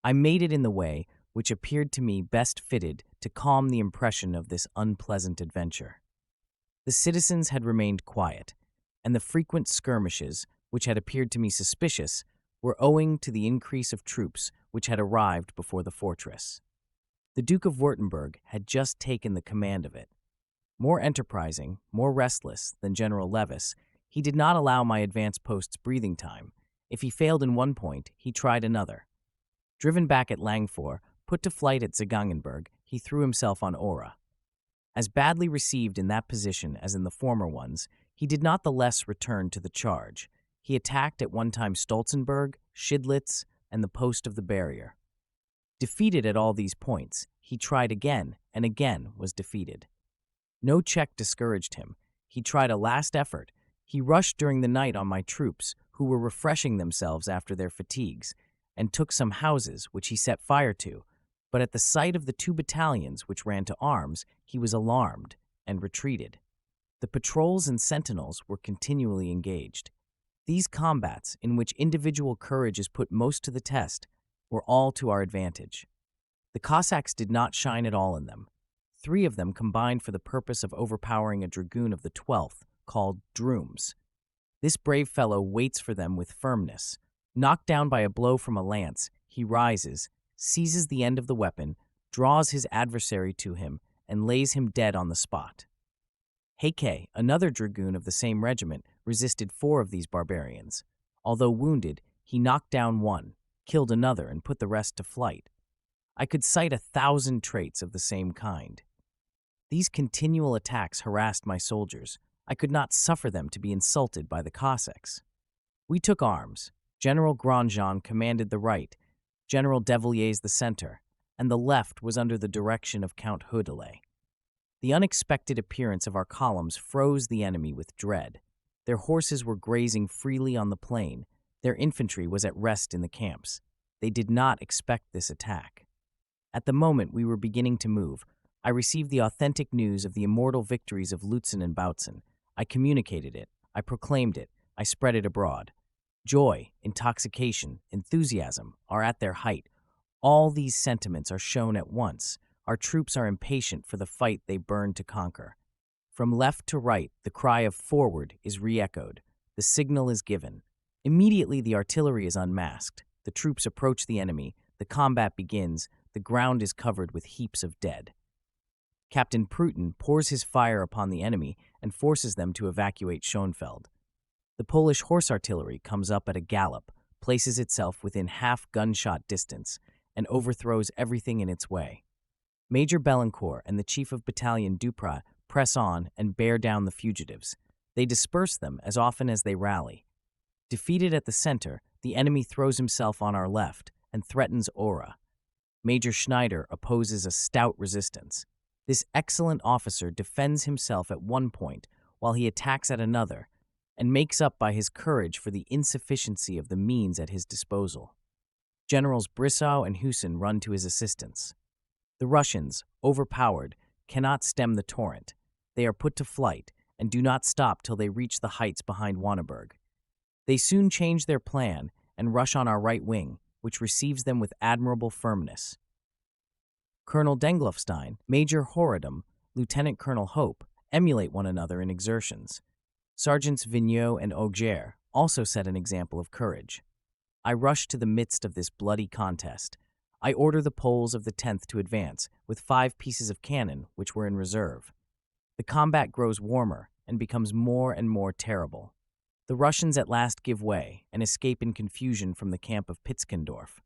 I made it in the way which appeared to me best fitted to calm the impression of this unpleasant adventure. The citizens had remained quiet, and the frequent skirmishes, which had appeared to me suspicious, were owing to the increase of troops which had arrived before the fortress. The Duke of Württemberg had just taken the command of it. More enterprising, more restless than General Levis, he did not allow my advance post's breathing time. If he failed in one point, he tried another. Driven back at Langfuhr, put to flight at Zgangenberg, he threw himself on Ohra. As badly received in that position as in the former ones, he did not the less return to the charge. He attacked at one time Stolzenberg, Schidlitz, and the post of the barrier. Defeated at all these points, he tried again and again was defeated. No check discouraged him. He tried a last effort. He rushed during the night on my troops, who were refreshing themselves after their fatigues, and took some houses, which he set fire to. But at the sight of the 2 battalions which ran to arms, he was alarmed and retreated. The patrols and sentinels were continually engaged. These combats, in which individual courage is put most to the test, were all to our advantage. The Cossacks did not shine at all in them. 3 of them combined for the purpose of overpowering a dragoon of the 12th, called Drooms. This brave fellow waits for them with firmness. Knocked down by a blow from a lance, he rises, seizes the end of the weapon, draws his adversary to him, and lays him dead on the spot. Heike, another dragoon of the same regiment, resisted 4 of these barbarians. Although wounded, he knocked down one, killed another, and put the rest to flight. I could cite 1,000 traits of the same kind. These continual attacks harassed my soldiers. I could not suffer them to be insulted by the Cossacks. We took arms. General Grandjean commanded the right, General Devilliers the center, and the left was under the direction of Count Heudelet. The unexpected appearance of our columns froze the enemy with dread. Their horses were grazing freely on the plain. Their infantry was at rest in the camps. They did not expect this attack. At the moment we were beginning to move, I received the authentic news of the immortal victories of Lutzen and Bautzen. I communicated it. I proclaimed it. I spread it abroad. Joy, intoxication, enthusiasm are at their height. All these sentiments are shown at once. Our troops are impatient for the fight they burn to conquer. From left to right, the cry of "forward" is re-echoed. The signal is given. Immediately the artillery is unmasked. The troops approach the enemy. The combat begins. The ground is covered with heaps of dead. Captain Preußen pours his fire upon the enemy and forces them to evacuate Schönfeld. The Polish horse artillery comes up at a gallop, places itself within half gunshot distance, and overthrows everything in its way. Major Bellancourt and the chief of battalion Detrées press on and bear down the fugitives. They disperse them as often as they rally. Defeated at the center, the enemy throws himself on our left and threatens Ohra. Major Schneider opposes a stout resistance. This excellent officer defends himself at one point while he attacks at another, and makes up by his courage for the insufficiency of the means at his disposal. Generals Brissot and Husson run to his assistance. The Russians, overpowered, cannot stem the torrent. They are put to flight and do not stop till they reach the heights behind Wanneberg. They soon change their plan and rush on our right wing, which receives them with admirable firmness. Colonel Denglofstein, Major Horadam, Lieutenant Colonel Hope emulate one another in exertions. Sergeants Vigneault and Augier also set an example of courage. I rush to the midst of this bloody contest. I order the Poles of the 10th to advance, with 5 pieces of cannon which were in reserve. The combat grows warmer and becomes more and more terrible. The Russians at last give way and escape in confusion from the camp of Pitzkendorf.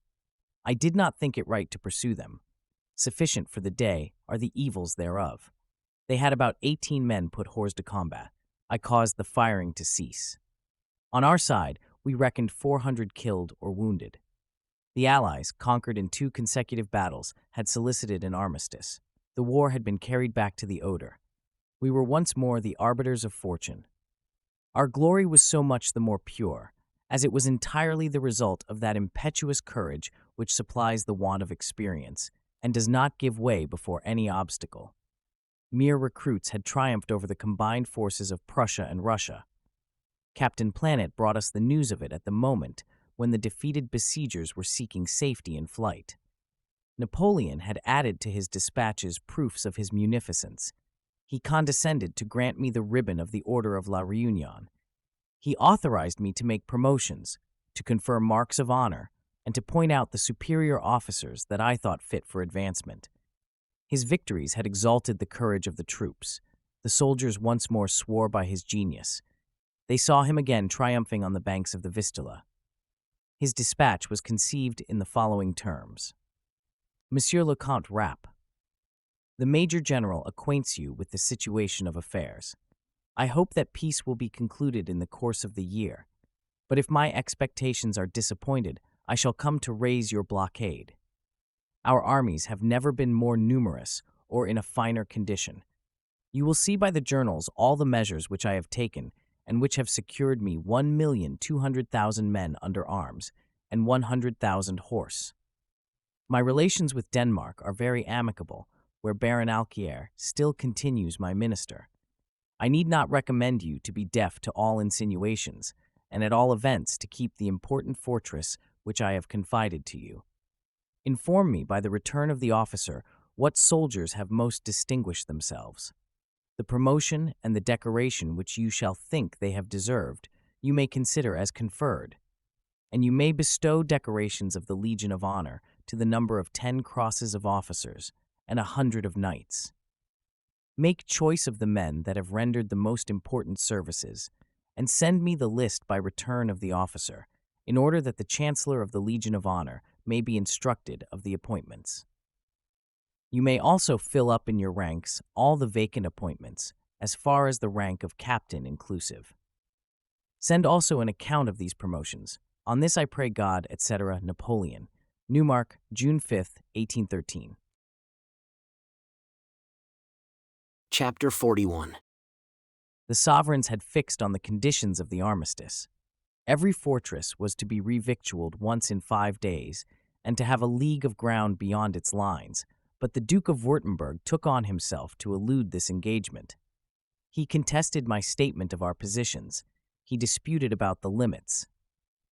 I did not think it right to pursue them. Sufficient for the day are the evils thereof. They had about 18 men put hors de combat. I caused the firing to cease. On our side, we reckoned 400 killed or wounded. The Allies, conquered in 2 consecutive battles, had solicited an armistice. The war had been carried back to the Oder. We were once more the arbiters of fortune. Our glory was so much the more pure, as it was entirely the result of that impetuous courage which supplies the want of experience, and does not give way before any obstacle. Mere recruits had triumphed over the combined forces of Prussia and Russia. Captain Planet brought us the news of it at the moment when the defeated besiegers were seeking safety in flight. Napoleon had added to his dispatches proofs of his munificence. He condescended to grant me the ribbon of the Order of La Réunion. He authorized me to make promotions, to confer marks of honor, and to point out the superior officers that I thought fit for advancement. His victories had exalted the courage of the troops. The soldiers once more swore by his genius. They saw him again triumphing on the banks of the Vistula. His dispatch was conceived in the following terms. Monsieur le Comte Rapp, the Major General acquaints you with the situation of affairs. I hope that peace will be concluded in the course of the year, but if my expectations are disappointed, I shall come to raise your blockade. Our armies have never been more numerous or in a finer condition. You will see by the journals all the measures which I have taken and which have secured me 1,200,000 men under arms and 100,000 horse. My relations with Denmark are very amicable, where Baron Alquier still continues my minister. I need not recommend you to be deaf to all insinuations, and at all events to keep the important fortress which I have confided to you. Inform me by the return of the officer what soldiers have most distinguished themselves. The promotion and the decoration which you shall think they have deserved, you may consider as conferred, and you may bestow decorations of the Legion of Honor to the number of 10 crosses of officers and 100 of knights. Make choice of the men that have rendered the most important services, and send me the list by return of the officer, in order that the Chancellor of the Legion of Honor may be instructed of the appointments. You may also fill up in your ranks all the vacant appointments, as far as the rank of captain inclusive. Send also an account of these promotions. On this I pray God, etc. Napoleon. Newmark, June 5th, 1813. Chapter 41. The sovereigns had fixed on the conditions of the armistice. Every fortress was to be revictualled once in 5 days, and to have a league of ground beyond its lines, but the Duke of Württemberg took on himself to elude this engagement. He contested my statement of our positions. he disputed about the limits.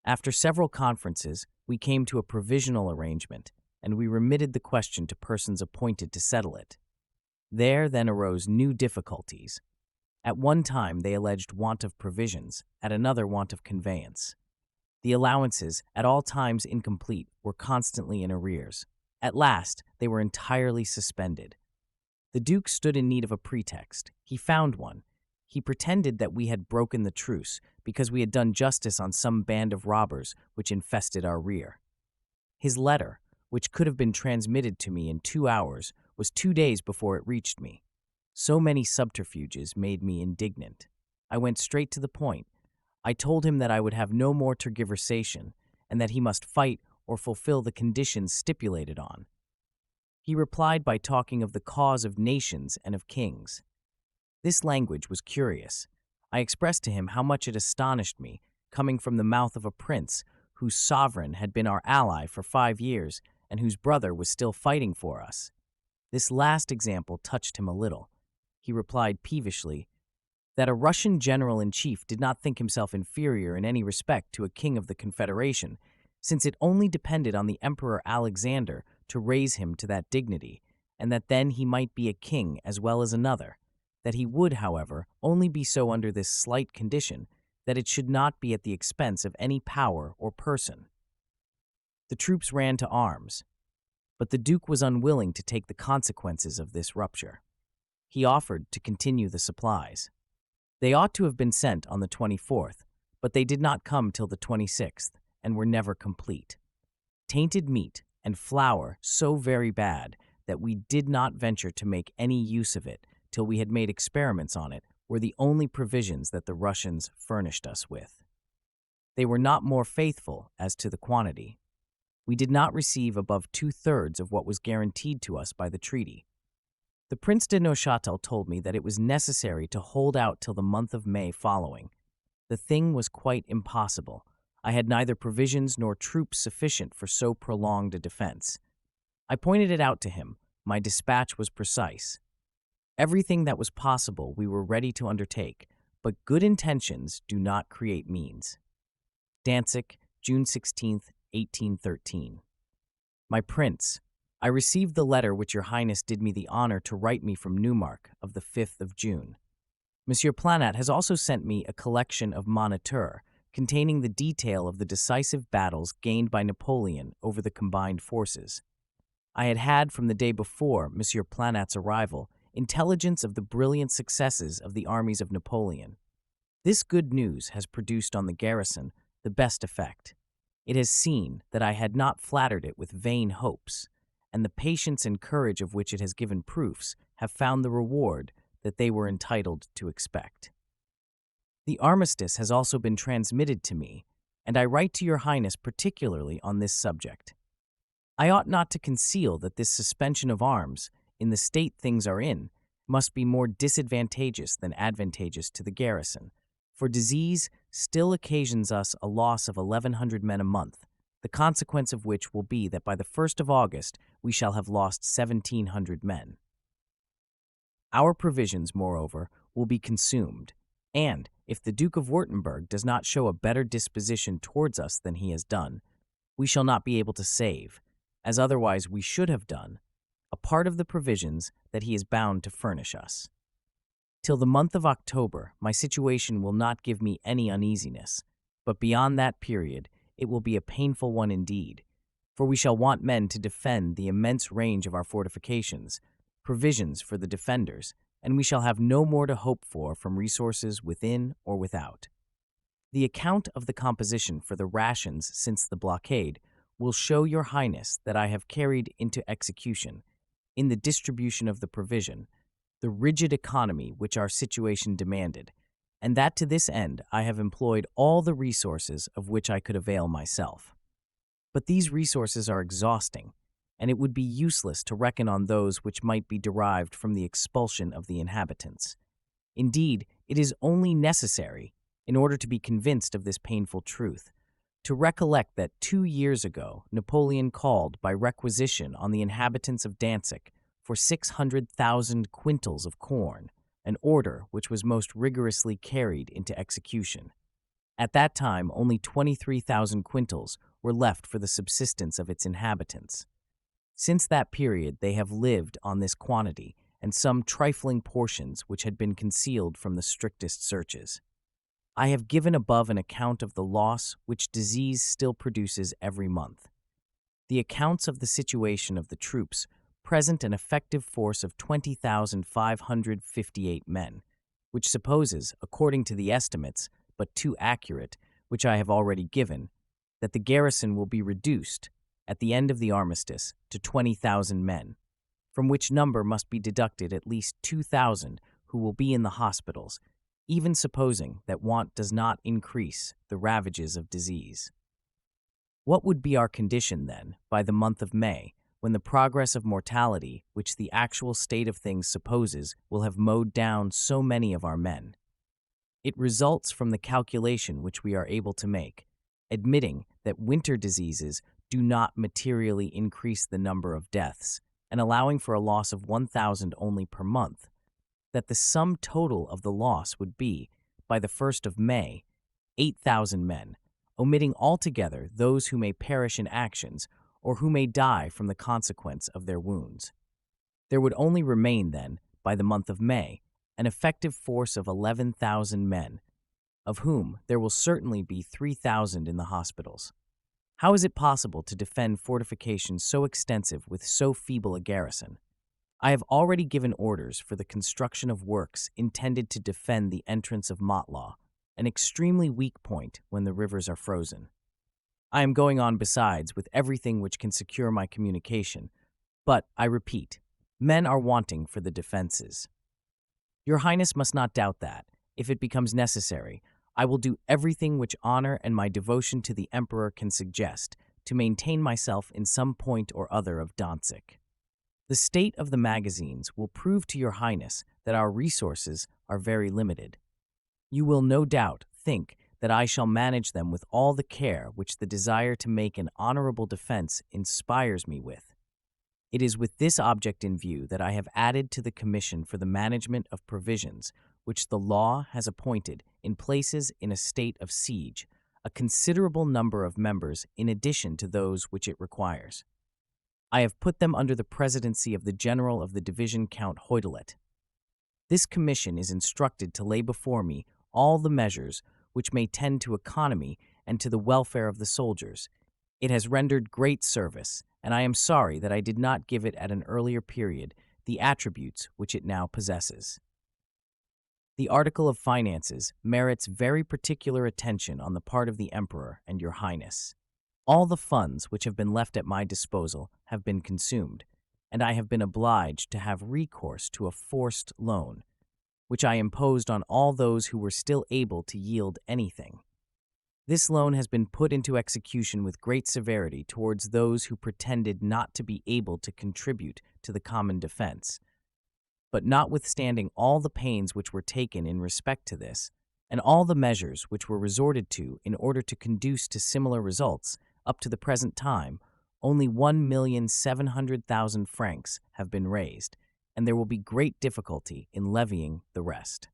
After several conferences, we came to a provisional arrangement, and we remitted the question to persons appointed to settle it. There then arose new difficulties. At one time they alleged want of provisions, at another want of conveyance. The allowances, at all times incomplete, were constantly in arrears. At last, they were entirely suspended. The Duke stood in need of a pretext. He found one. He pretended that we had broken the truce because we had done justice on some band of robbers which infested our rear. His letter, which could have been transmitted to me in 2 hours, was 2 days before it reached me. So many subterfuges made me indignant. I went straight to the point. I told him that I would have no more tergiversation, and that he must fight or fulfill the conditions stipulated on. He replied by talking of the cause of nations and of kings. This language was curious. I expressed to him how much it astonished me, coming from the mouth of a prince whose sovereign had been our ally for 5 years and whose brother was still fighting for us. This last example touched him a little. He replied peevishly that a Russian general-in-chief did not think himself inferior in any respect to a king of the Confederation, since it only depended on the Emperor Alexander to raise him to that dignity, and that then he might be a king as well as another, that he would, however, only be so under this slight condition, that it should not be at the expense of any power or person. The troops ran to arms, but the Duke was unwilling to take the consequences of this rupture. He offered to continue the supplies. They ought to have been sent on the 24th, but they did not come till the 26th, and were never complete. Tainted meat and flour so very bad that we did not venture to make any use of it till we had made experiments on it were the only provisions that the Russians furnished us with. They were not more faithful as to the quantity. We did not receive above 2/3 of what was guaranteed to us by the treaty. The Prince de Neuchâtel told me that it was necessary to hold out till the month of May following. The thing was quite impossible. I had neither provisions nor troops sufficient for so prolonged a defense. I pointed it out to him. My dispatch was precise. Everything that was possible we were ready to undertake, but good intentions do not create means. Dantzic, June 16, 1813. My Prince, I received the letter which your Highness did me the honor to write me from Neumark of the 5th of June. Monsieur Planat has also sent me a collection of moniteurs containing the detail of the decisive battles gained by Napoleon over the combined forces. I had from the day before Monsieur Planat's arrival intelligence of the brilliant successes of the armies of Napoleon. This good news has produced on the garrison the best effect. It has seen that I had not flattered it with vain hopes, and the patience and courage of which it has given proofs have found the reward that they were entitled to expect. The armistice has also been transmitted to me, and I write to your Highness particularly on this subject. I ought not to conceal that this suspension of arms, in the state things are in, must be more disadvantageous than advantageous to the garrison, for disease still occasions us a loss of 1,100 men a month, the consequence of which will be that by the 1st of August we shall have lost 1,700 men. Our provisions, moreover, will be consumed, and, if the Duke of Württemberg does not show a better disposition towards us than he has done, we shall not be able to save, as otherwise we should have done, a part of the provisions that he is bound to furnish us. Till the month of October, my situation will not give me any uneasiness, but beyond that period it will be a painful one indeed, for we shall want men to defend the immense range of our fortifications, provisions for the defenders, and we shall have no more to hope for from resources within or without. The account of the composition for the rations since the blockade will show your Highness that I have carried into execution, in the distribution of the provision, the rigid economy which our situation demanded, and that to this end I have employed all the resources of which I could avail myself. But these resources are exhausting, and it would be useless to reckon on those which might be derived from the expulsion of the inhabitants. Indeed, it is only necessary, in order to be convinced of this painful truth, to recollect that 2 years ago Napoleon called by requisition on the inhabitants of Dantzic for 600,000 quintals of corn, an order which was most rigorously carried into execution. At that time, only 23,000 quintals were left for the subsistence of its inhabitants. Since that period, they have lived on this quantity and some trifling portions which had been concealed from the strictest searches. I have given above an account of the loss which disease still produces every month. The accounts of the situation of the troops present an effective force of 20,558 men, which supposes, according to the estimates, but too accurate, which I have already given, that the garrison will be reduced, at the end of the armistice, to 20,000 men, from which number must be deducted at least 2,000 who will be in the hospitals, even supposing that want does not increase the ravages of disease. What would be our condition, then, by the month of May, when the progress of mortality, which the actual state of things supposes, will have mowed down so many of our men? It results from the calculation which we are able to make, admitting that winter diseases do not materially increase the number of deaths, and allowing for a loss of 1,000 only per month, that the sum total of the loss would be, by the 1st of May, 8,000 men, omitting altogether those who may perish in actions or who may die from the consequence of their wounds. There would only remain, then, by the month of May, an effective force of 11,000 men, of whom there will certainly be 3,000 in the hospitals. How is it possible to defend fortifications so extensive with so feeble a garrison? I have already given orders for the construction of works intended to defend the entrance of Motlaw, an extremely weak point when the rivers are frozen. I am going on besides with everything which can secure my communication, but, I repeat, men are wanting for the defenses. Your Highness must not doubt that, if it becomes necessary, I will do everything which honor and my devotion to the Emperor can suggest to maintain myself in some point or other of Dantzic. The state of the magazines will prove to your Highness that our resources are very limited. You will no doubt think that I shall manage them with all the care which the desire to make an honorable defense inspires me with. It is with this object in view that I have added to the commission for the management of provisions which the law has appointed in places in a state of siege a considerable number of members in addition to those which it requires. I have put them under the presidency of the General of the Division, Count Heudelet. This commission is instructed to lay before me all the measures which may tend to economy and to the welfare of the soldiers. It has rendered great service, and I am sorry that I did not give it at an earlier period the attributes which it now possesses. The article of finances merits very particular attention on the part of the Emperor and your Highness. All the funds which have been left at my disposal have been consumed, and I have been obliged to have recourse to a forced loan, which I imposed on all those who were still able to yield anything. This loan has been put into execution with great severity towards those who pretended not to be able to contribute to the common defense. But notwithstanding all the pains which were taken in respect to this, and all the measures which were resorted to in order to conduce to similar results, up to the present time, only 1,700,000 francs have been raised, and there will be great difficulty in levying the rest.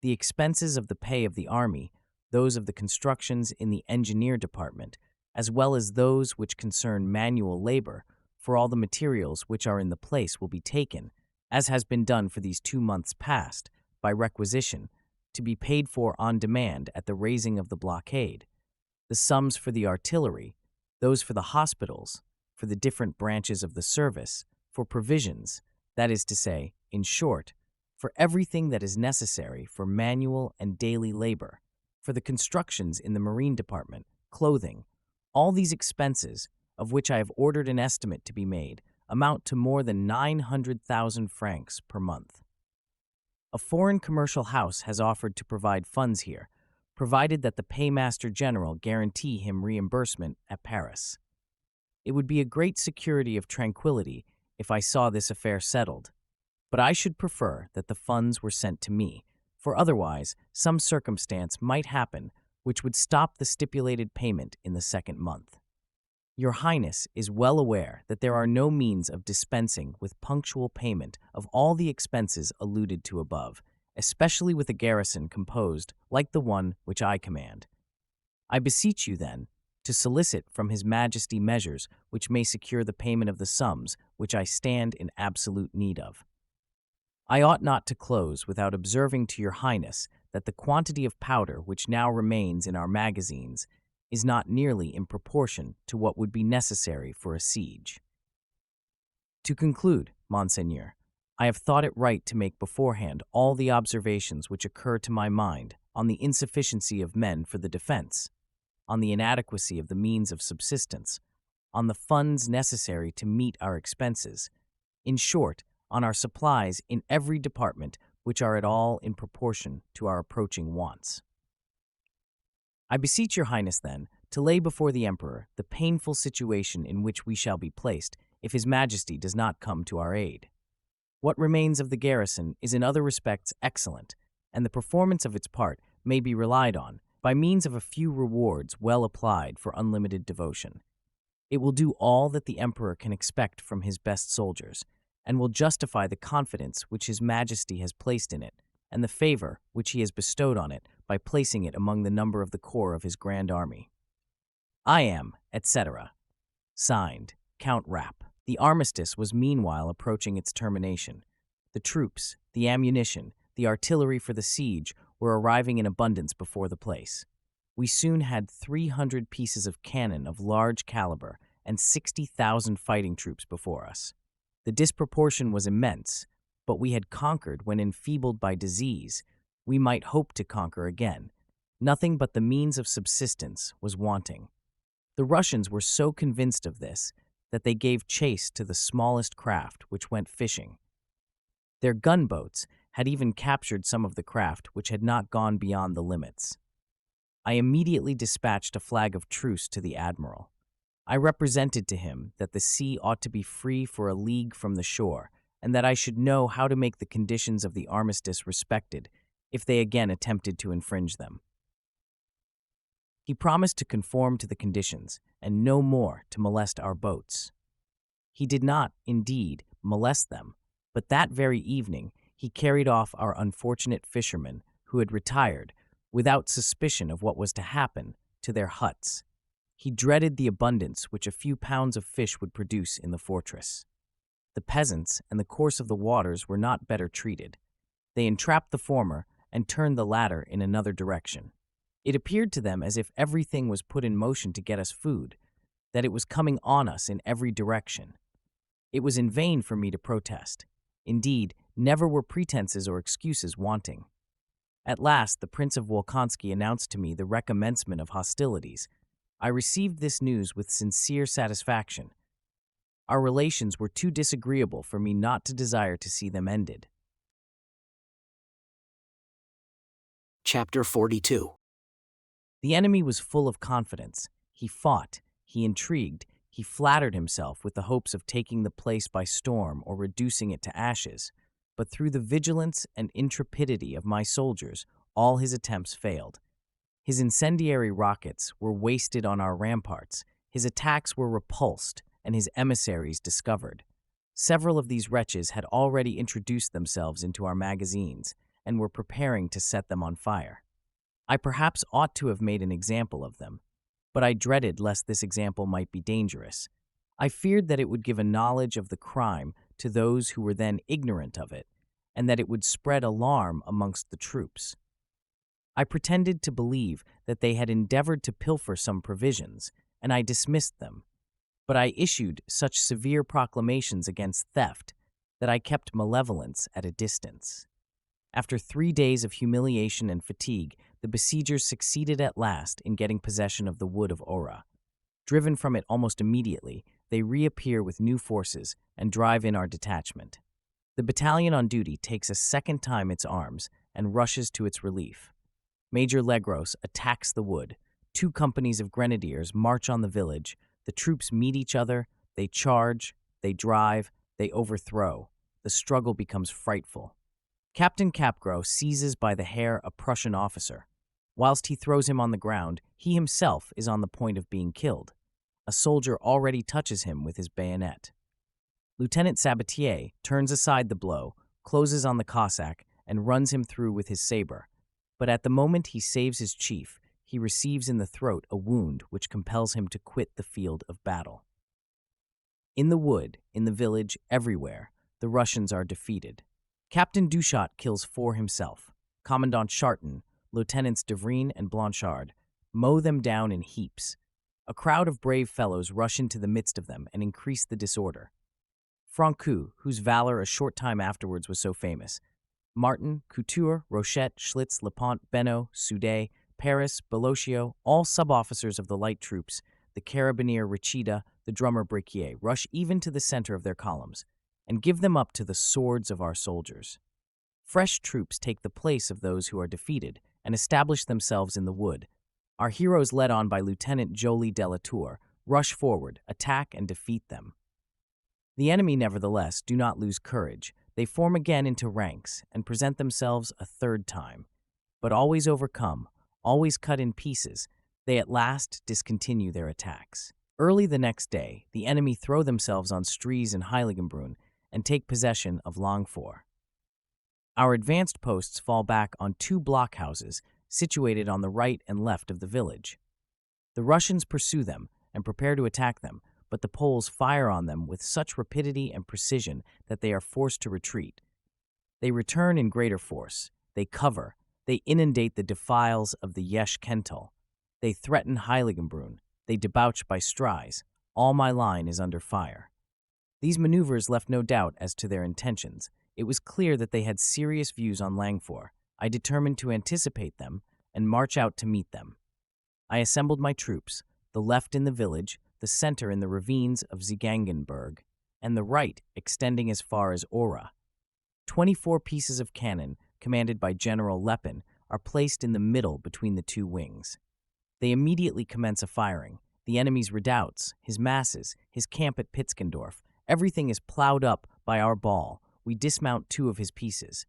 The expenses of the pay of the army, those of the constructions in the engineer department, as well as those which concern manual labor, for all the materials which are in the place will be taken, as has been done for these 2 months past, by requisition, to be paid for on demand at the raising of the blockade. The sums for the artillery, those for the hospitals, for the different branches of the service, for provisions, that is to say, in short, for everything that is necessary for manual and daily labor, for the constructions in the marine department, clothing, all these expenses, of which I have ordered an estimate to be made, amount to more than 900,000 francs per month. A foreign commercial house has offered to provide funds here, provided that the paymaster general guarantee him reimbursement at Paris. It would be a great security of tranquility if I saw this affair settled, but I should prefer that the funds were sent to me, for otherwise some circumstance might happen which would stop the stipulated payment in the second month. Your Highness is well aware that there are no means of dispensing with punctual payment of all the expenses alluded to above, especially with a garrison composed like the one which I command. I beseech you, then, to solicit from His Majesty measures which may secure the payment of the sums which I stand in absolute need of. I ought not to close without observing to your Highness that the quantity of powder which now remains in our magazines is not nearly in proportion to what would be necessary for a siege. To conclude, Monseigneur, I have thought it right to make beforehand all the observations which occur to my mind on the insufficiency of men for the defense, on the inadequacy of the means of subsistence, on the funds necessary to meet our expenses, in short, on our supplies in every department which are at all in proportion to our approaching wants. I beseech your Highness, then, to lay before the Emperor the painful situation in which we shall be placed if His Majesty does not come to our aid. What remains of the garrison is in other respects excellent, and the performance of its part may be relied on by means of a few rewards well applied for unlimited devotion. It will do all that the Emperor can expect from his best soldiers, and will justify the confidence which His Majesty has placed in it, and the favor which he has bestowed on it by placing it among the number of the corps of his grand army. I am, etc. Signed, Count Rapp. The armistice was meanwhile approaching its termination. The troops, the ammunition, the artillery for the siege were arriving in abundance before the place. We soon had 300 pieces of cannon of large caliber and 60,000 fighting troops before us. The disproportion was immense, but we had conquered when enfeebled by disease. We might hope to conquer again. Nothing but the means of subsistence was wanting. The Russians were so convinced of this that they gave chase to the smallest craft which went fishing. Their gunboats had even captured some of the craft which had not gone beyond the limits. I immediately dispatched a flag of truce to the admiral. I represented to him that the sea ought to be free for a league from the shore, and that I should know how to make the conditions of the armistice respected if they again attempted to infringe them. He promised to conform to the conditions, and no more to molest our boats. He did not, indeed, molest them, but that very evening he carried off our unfortunate fishermen who had retired, without suspicion of what was to happen, to their huts. He dreaded the abundance which a few pounds of fish would produce in the fortress. The peasants and the course of the waters were not better treated. They entrapped the former and turned the latter in another direction. It appeared to them as if everything was put in motion to get us food, that it was coming on us in every direction. It was in vain for me to protest. Indeed, never were pretenses or excuses wanting. At last, the Prince of Wolkonsky announced to me the recommencement of hostilities. I received this news with sincere satisfaction. Our relations were too disagreeable for me not to desire to see them ended. Chapter 42. The enemy was full of confidence. He fought, he intrigued, he flattered himself with the hopes of taking the place by storm or reducing it to ashes. But through the vigilance and intrepidity of my soldiers, all his attempts failed. His incendiary rockets were wasted on our ramparts, his attacks were repulsed, and his emissaries discovered. Several of these wretches had already introduced themselves into our magazines and were preparing to set them on fire. I perhaps ought to have made an example of them, but I dreaded lest this example might be dangerous. I feared that it would give a knowledge of the crime to those who were then ignorant of it, and that it would spread alarm amongst the troops. I pretended to believe that they had endeavored to pilfer some provisions, and I dismissed them. But I issued such severe proclamations against theft that I kept malevolence at a distance. After 3 days of humiliation and fatigue, the besiegers succeeded at last in getting possession of the wood of Ohra. Driven from it almost immediately, they reappear with new forces and drive in our detachment. The battalion on duty takes a second time its arms and rushes to its relief. Major Legros attacks the wood. 2 companies of grenadiers march on the village. The troops meet each other, they charge, they drive, they overthrow. The struggle becomes frightful. Captain Capgro seizes by the hair a Prussian officer. Whilst he throws him on the ground, he himself is on the point of being killed. A soldier already touches him with his bayonet. Lieutenant Sabatier turns aside the blow, closes on the Cossack, and runs him through with his saber. But at the moment he saves his chief, he receives in the throat a wound which compels him to quit the field of battle. In the wood, in the village, everywhere, the Russians are defeated. Captain Duchat kills 4 himself. Commandant Charton, Lieutenants Devrine and Blanchard mow them down in heaps. A crowd of brave fellows rush into the midst of them and increase the disorder. Francoux, whose valor a short time afterwards was so famous, Martin, Couture, Rochette, Schlitz, Lepant, Benot, Soudet, Paris, Bellocio, all sub-officers of the light troops, the carabineer Ricida, the drummer Bréquier, rush even to the center of their columns, and give them up to the swords of our soldiers. Fresh troops take the place of those who are defeated and establish themselves in the wood. Our heroes, led on by Lieutenant Joly de la Tour, rush forward, attack, and defeat them. The enemy, nevertheless, do not lose courage. They form again into ranks and present themselves a third time. But always overcome, always cut in pieces, they at last discontinue their attacks. Early the next day, the enemy throw themselves on Stries and Heiligenbrunn and take possession of Langfuhr. Our advanced posts fall back on 2 blockhouses situated on the right and left of the village. The Russians pursue them and prepare to attack them, but the Poles fire on them with such rapidity and precision that they are forced to retreat. They return in greater force. They cover. They inundate the defiles of the Yesh Kental. They threaten Heiligenbrunn. They debouch by Stries. All my line is under fire. These maneuvers left no doubt as to their intentions. It was clear that they had serious views on Langfuhr. I determined to anticipate them and march out to meet them. I assembled my troops, the left in the village, the center in the ravines of Ziegangenberg, and the right extending as far as Ohra. 24 pieces of cannon, commanded by General Lepin, are placed in the middle between the 2 wings. They immediately commence a firing. The enemy's redoubts, his masses, his camp at Pitzkendorf, everything is plowed up by our ball. We dismount 2 of his pieces.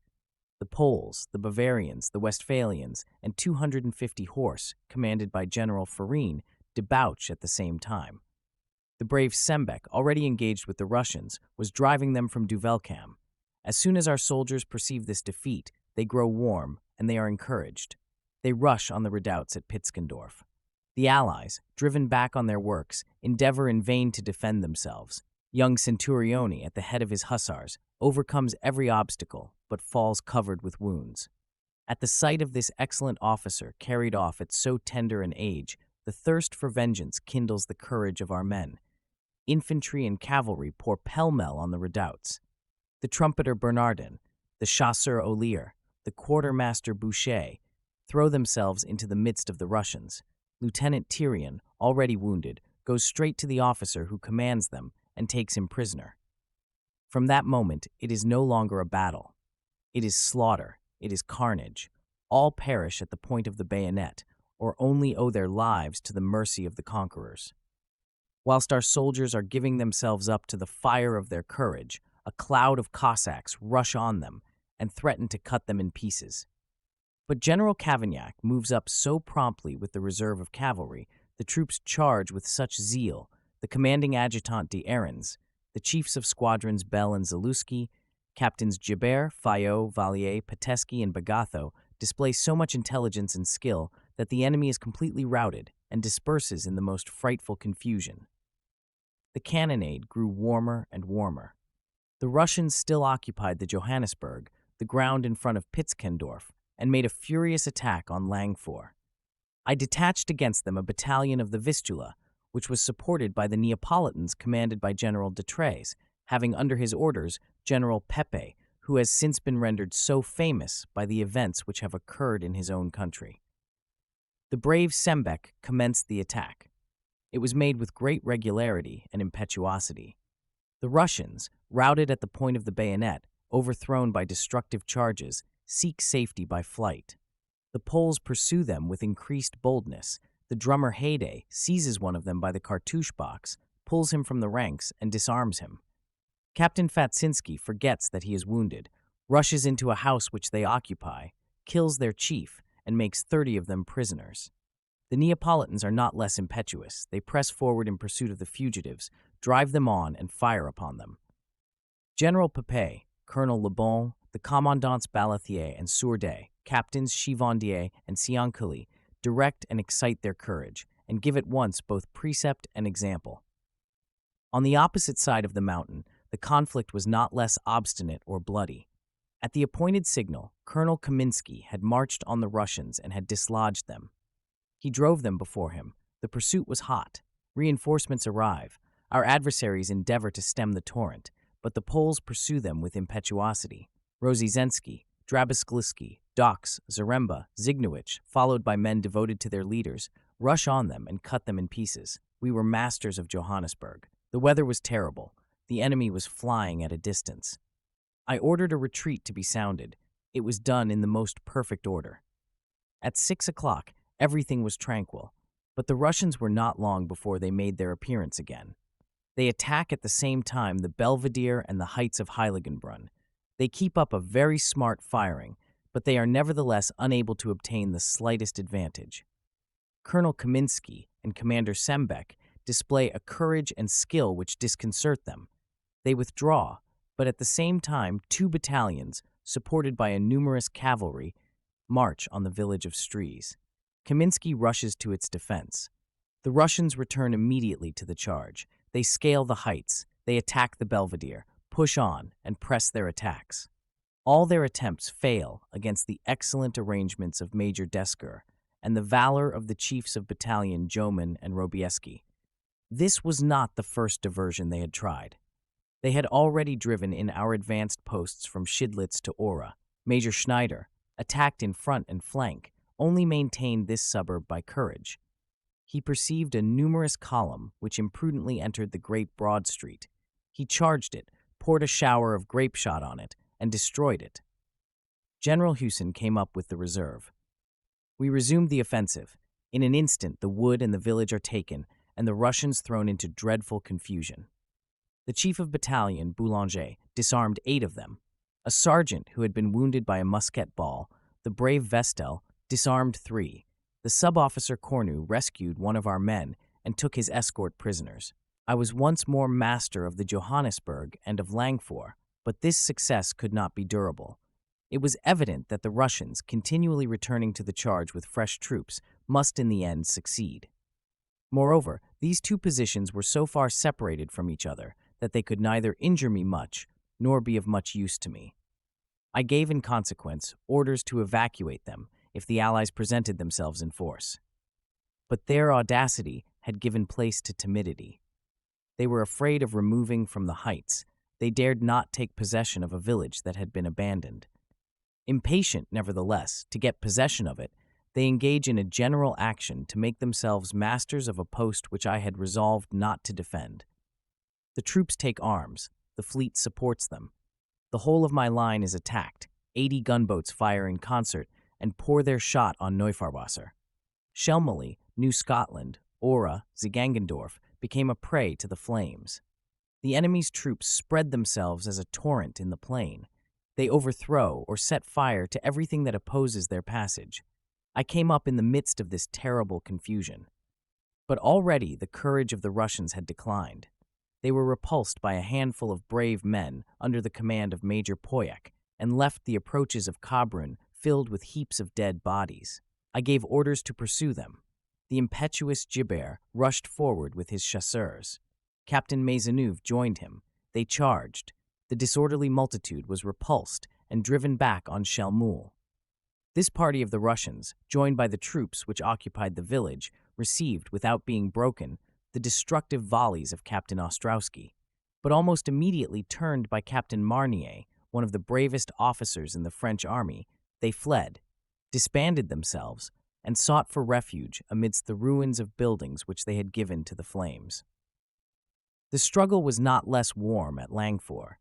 The Poles, the Bavarians, the Westphalians, and 250 horse, commanded by General Farine, debouch at the same time. The brave Sembeck, already engaged with the Russians, was driving them from Duvelcam. As soon as our soldiers perceive this defeat, they grow warm, and they are encouraged. They rush on the redoubts at Pitzkendorf. The Allies, driven back on their works, endeavor in vain to defend themselves. Young Centurioni, at the head of his hussars, overcomes every obstacle, but falls covered with wounds. At the sight of this excellent officer, carried off at so tender an age, the thirst for vengeance kindles the courage of our men. Infantry and cavalry pour pell-mell on the redoubts. The trumpeter Bernardin, the chasseur Ollier, the quartermaster Boucher, throw themselves into the midst of the Russians. Lieutenant Tyrian, already wounded, goes straight to the officer who commands them and takes him prisoner. From that moment, it is no longer a battle. It is slaughter. It is carnage. All perish at the point of the bayonet, or only owe their lives to the mercy of the conquerors. Whilst our soldiers are giving themselves up to the fire of their courage, a cloud of Cossacks rush on them and threaten to cut them in pieces. But General Cavaignac moves up so promptly with the reserve of cavalry, the troops charge with such zeal, the commanding adjutant d'Arens, the chiefs of squadrons Bell and Zaluski, Captains Gibert, Fayot, Vallier, Pateski, and Bagatho display so much intelligence and skill that the enemy is completely routed and disperses in the most frightful confusion. The cannonade grew warmer and warmer. The Russians still occupied the Johannisberg, the ground in front of Pitzkendorf, and made a furious attack on Langfuhr. I detached against them a battalion of the Vistula, which was supported by the Neapolitans commanded by General Detrées, having under his orders General Pepe, who has since been rendered so famous by the events which have occurred in his own country. The brave Sembeck commenced the attack. It was made with great regularity and impetuosity. The Russians, routed at the point of the bayonet, overthrown by destructive charges, seek safety by flight. The Poles pursue them with increased boldness. The drummer Haydée seizes one of them by the cartouche box, pulls him from the ranks, and disarms him. Captain Fatsinski forgets that he is wounded, rushes into a house which they occupy, kills their chief, and makes 30 of them prisoners. The Neapolitans are not less impetuous. They press forward in pursuit of the fugitives, drive them on, and fire upon them. General Pepe, Colonel Le Bon, the commandants Balathier and Sourdet, captains Chivandier and Sianculi, direct and excite their courage, and give at once both precept and example. On the opposite side of the mountain, the conflict was not less obstinate or bloody. At the appointed signal, Colonel Kaminsky had marched on the Russians and had dislodged them. He drove them before him. The pursuit was hot. Reinforcements arrive. Our adversaries endeavor to stem the torrent, but the Poles pursue them with impetuosity. Rozizensky, Drabiskliski, Doks, Zaremba, Zignowicz, followed by men devoted to their leaders, rush on them and cut them in pieces. We were masters of Johannesburg. The weather was terrible. The enemy was flying at a distance. I ordered a retreat to be sounded. It was done in the most perfect order. At 6 o'clock, everything was tranquil, but the Russians were not long before they made their appearance again. They attack at the same time the Belvedere and the heights of Heiligenbrunn. They keep up a very smart firing, but they are nevertheless unable to obtain the slightest advantage. Colonel Kaminsky and Commander Sembeck display a courage and skill which disconcert them. They withdraw, but at the same time 2 battalions, supported by a numerous cavalry, march on the village of Stries. Kaminsky rushes to its defense. The Russians return immediately to the charge. They scale the heights, they attack the Belvedere, push on, and press their attacks. All their attempts fail against the excellent arrangements of Major Desker and the valor of the chiefs of battalion Joman and Robieski. This was not the first diversion they had tried. They had already driven in our advanced posts from Schidlitz to Ohra. Major Schneider, attacked in front and flank, only maintained this suburb by courage. He perceived a numerous column which imprudently entered the great Broad Street. He charged it, poured a shower of grape shot on it, and destroyed it. General Husson came up with the reserve. We resumed the offensive. In an instant, the wood and the village are taken, and the Russians thrown into dreadful confusion. The chief of battalion, Boulanger, disarmed 8 of them. A sergeant who had been wounded by a musket ball, the brave Vestel, disarmed 3. The sub-officer Cornu rescued one of our men and took his escort prisoners. I was once more master of the Johannesburg and of Langfuhr, but this success could not be durable. It was evident that the Russians, continually returning to the charge with fresh troops, must in the end succeed. Moreover, these 2 positions were so far separated from each other that they could neither injure me much nor be of much use to me. I gave in consequence orders to evacuate them if the Allies presented themselves in force. But their audacity had given place to timidity. They were afraid of removing from the heights. They dared not take possession of a village that had been abandoned. Impatient, nevertheless, to get possession of it, they engage in a general action to make themselves masters of a post which I had resolved not to defend. The troops take arms. The fleet supports them. The whole of my line is attacked. 80 gunboats fire in concert and pour their shot on Neufahrwasser. Schelmeli, New Scotland, Ohra, Ziegangendorf became a prey to the flames. The enemy's troops spread themselves as a torrent in the plain. They overthrow or set fire to everything that opposes their passage. I came up in the midst of this terrible confusion. But already the courage of the Russians had declined. They were repulsed by a handful of brave men under the command of Major Poyak and left the approaches of Kabrun filled with heaps of dead bodies. I gave orders to pursue them. The impetuous Gibert rushed forward with his chasseurs. Captain Maisonneuve joined him. They charged. The disorderly multitude was repulsed and driven back on Chelmoul. This party of the Russians, joined by the troops which occupied the village, received, without being broken, the destructive volleys of Captain Ostrowski, but almost immediately turned by Captain Marnier, one of the bravest officers in the French army, they fled, disbanded themselves, and sought for refuge amidst the ruins of buildings which they had given to the flames. The struggle was not less warm at Langfuhr.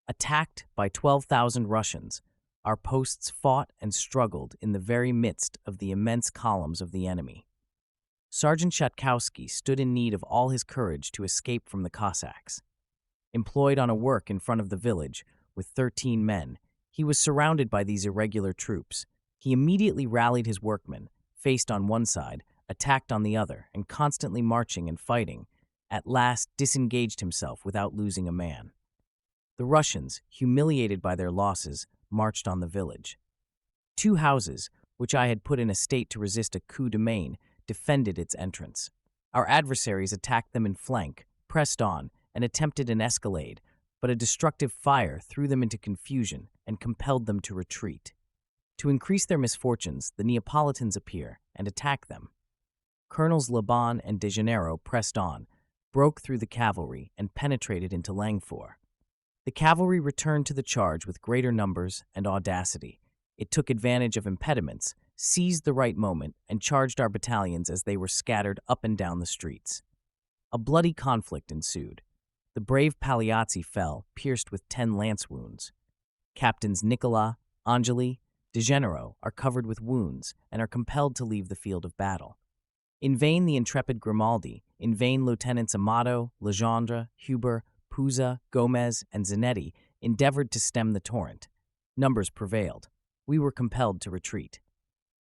Attacked by 12,000 Russians, our posts fought and struggled in the very midst of the immense columns of the enemy. Sergeant Shatkowski stood in need of all his courage to escape from the Cossacks. Employed on a work in front of the village with 13 men, he was surrounded by these irregular troops. He immediately rallied his workmen, faced on one side, attacked on the other, and constantly marching and fighting, at last disengaged himself without losing a man. The Russians, humiliated by their losses, marched on the village. 2 houses, which I had put in a state to resist a coup de main, defended its entrance. Our adversaries attacked them in flank, pressed on, and attempted an escalade, but a destructive fire threw them into confusion and compelled them to retreat. To increase their misfortunes, the Neapolitans appear and attack them. Colonels Laban and De Janeiro pressed on, broke through the cavalry, and penetrated into Langfuhr. The cavalry returned to the charge with greater numbers and audacity. It took advantage of impediments, seized the right moment, and charged our battalions as they were scattered up and down the streets. A bloody conflict ensued. The brave Pagliazzi fell, pierced with 10 lance wounds. Captains Nicola, Angeli, De Janeiro are covered with wounds and are compelled to leave the field of battle. In vain the intrepid Grimaldi, in vain Lieutenants Amato, Legendre, Huber, Puza, Gomez, and Zanetti endeavored to stem the torrent. Numbers prevailed. We were compelled to retreat.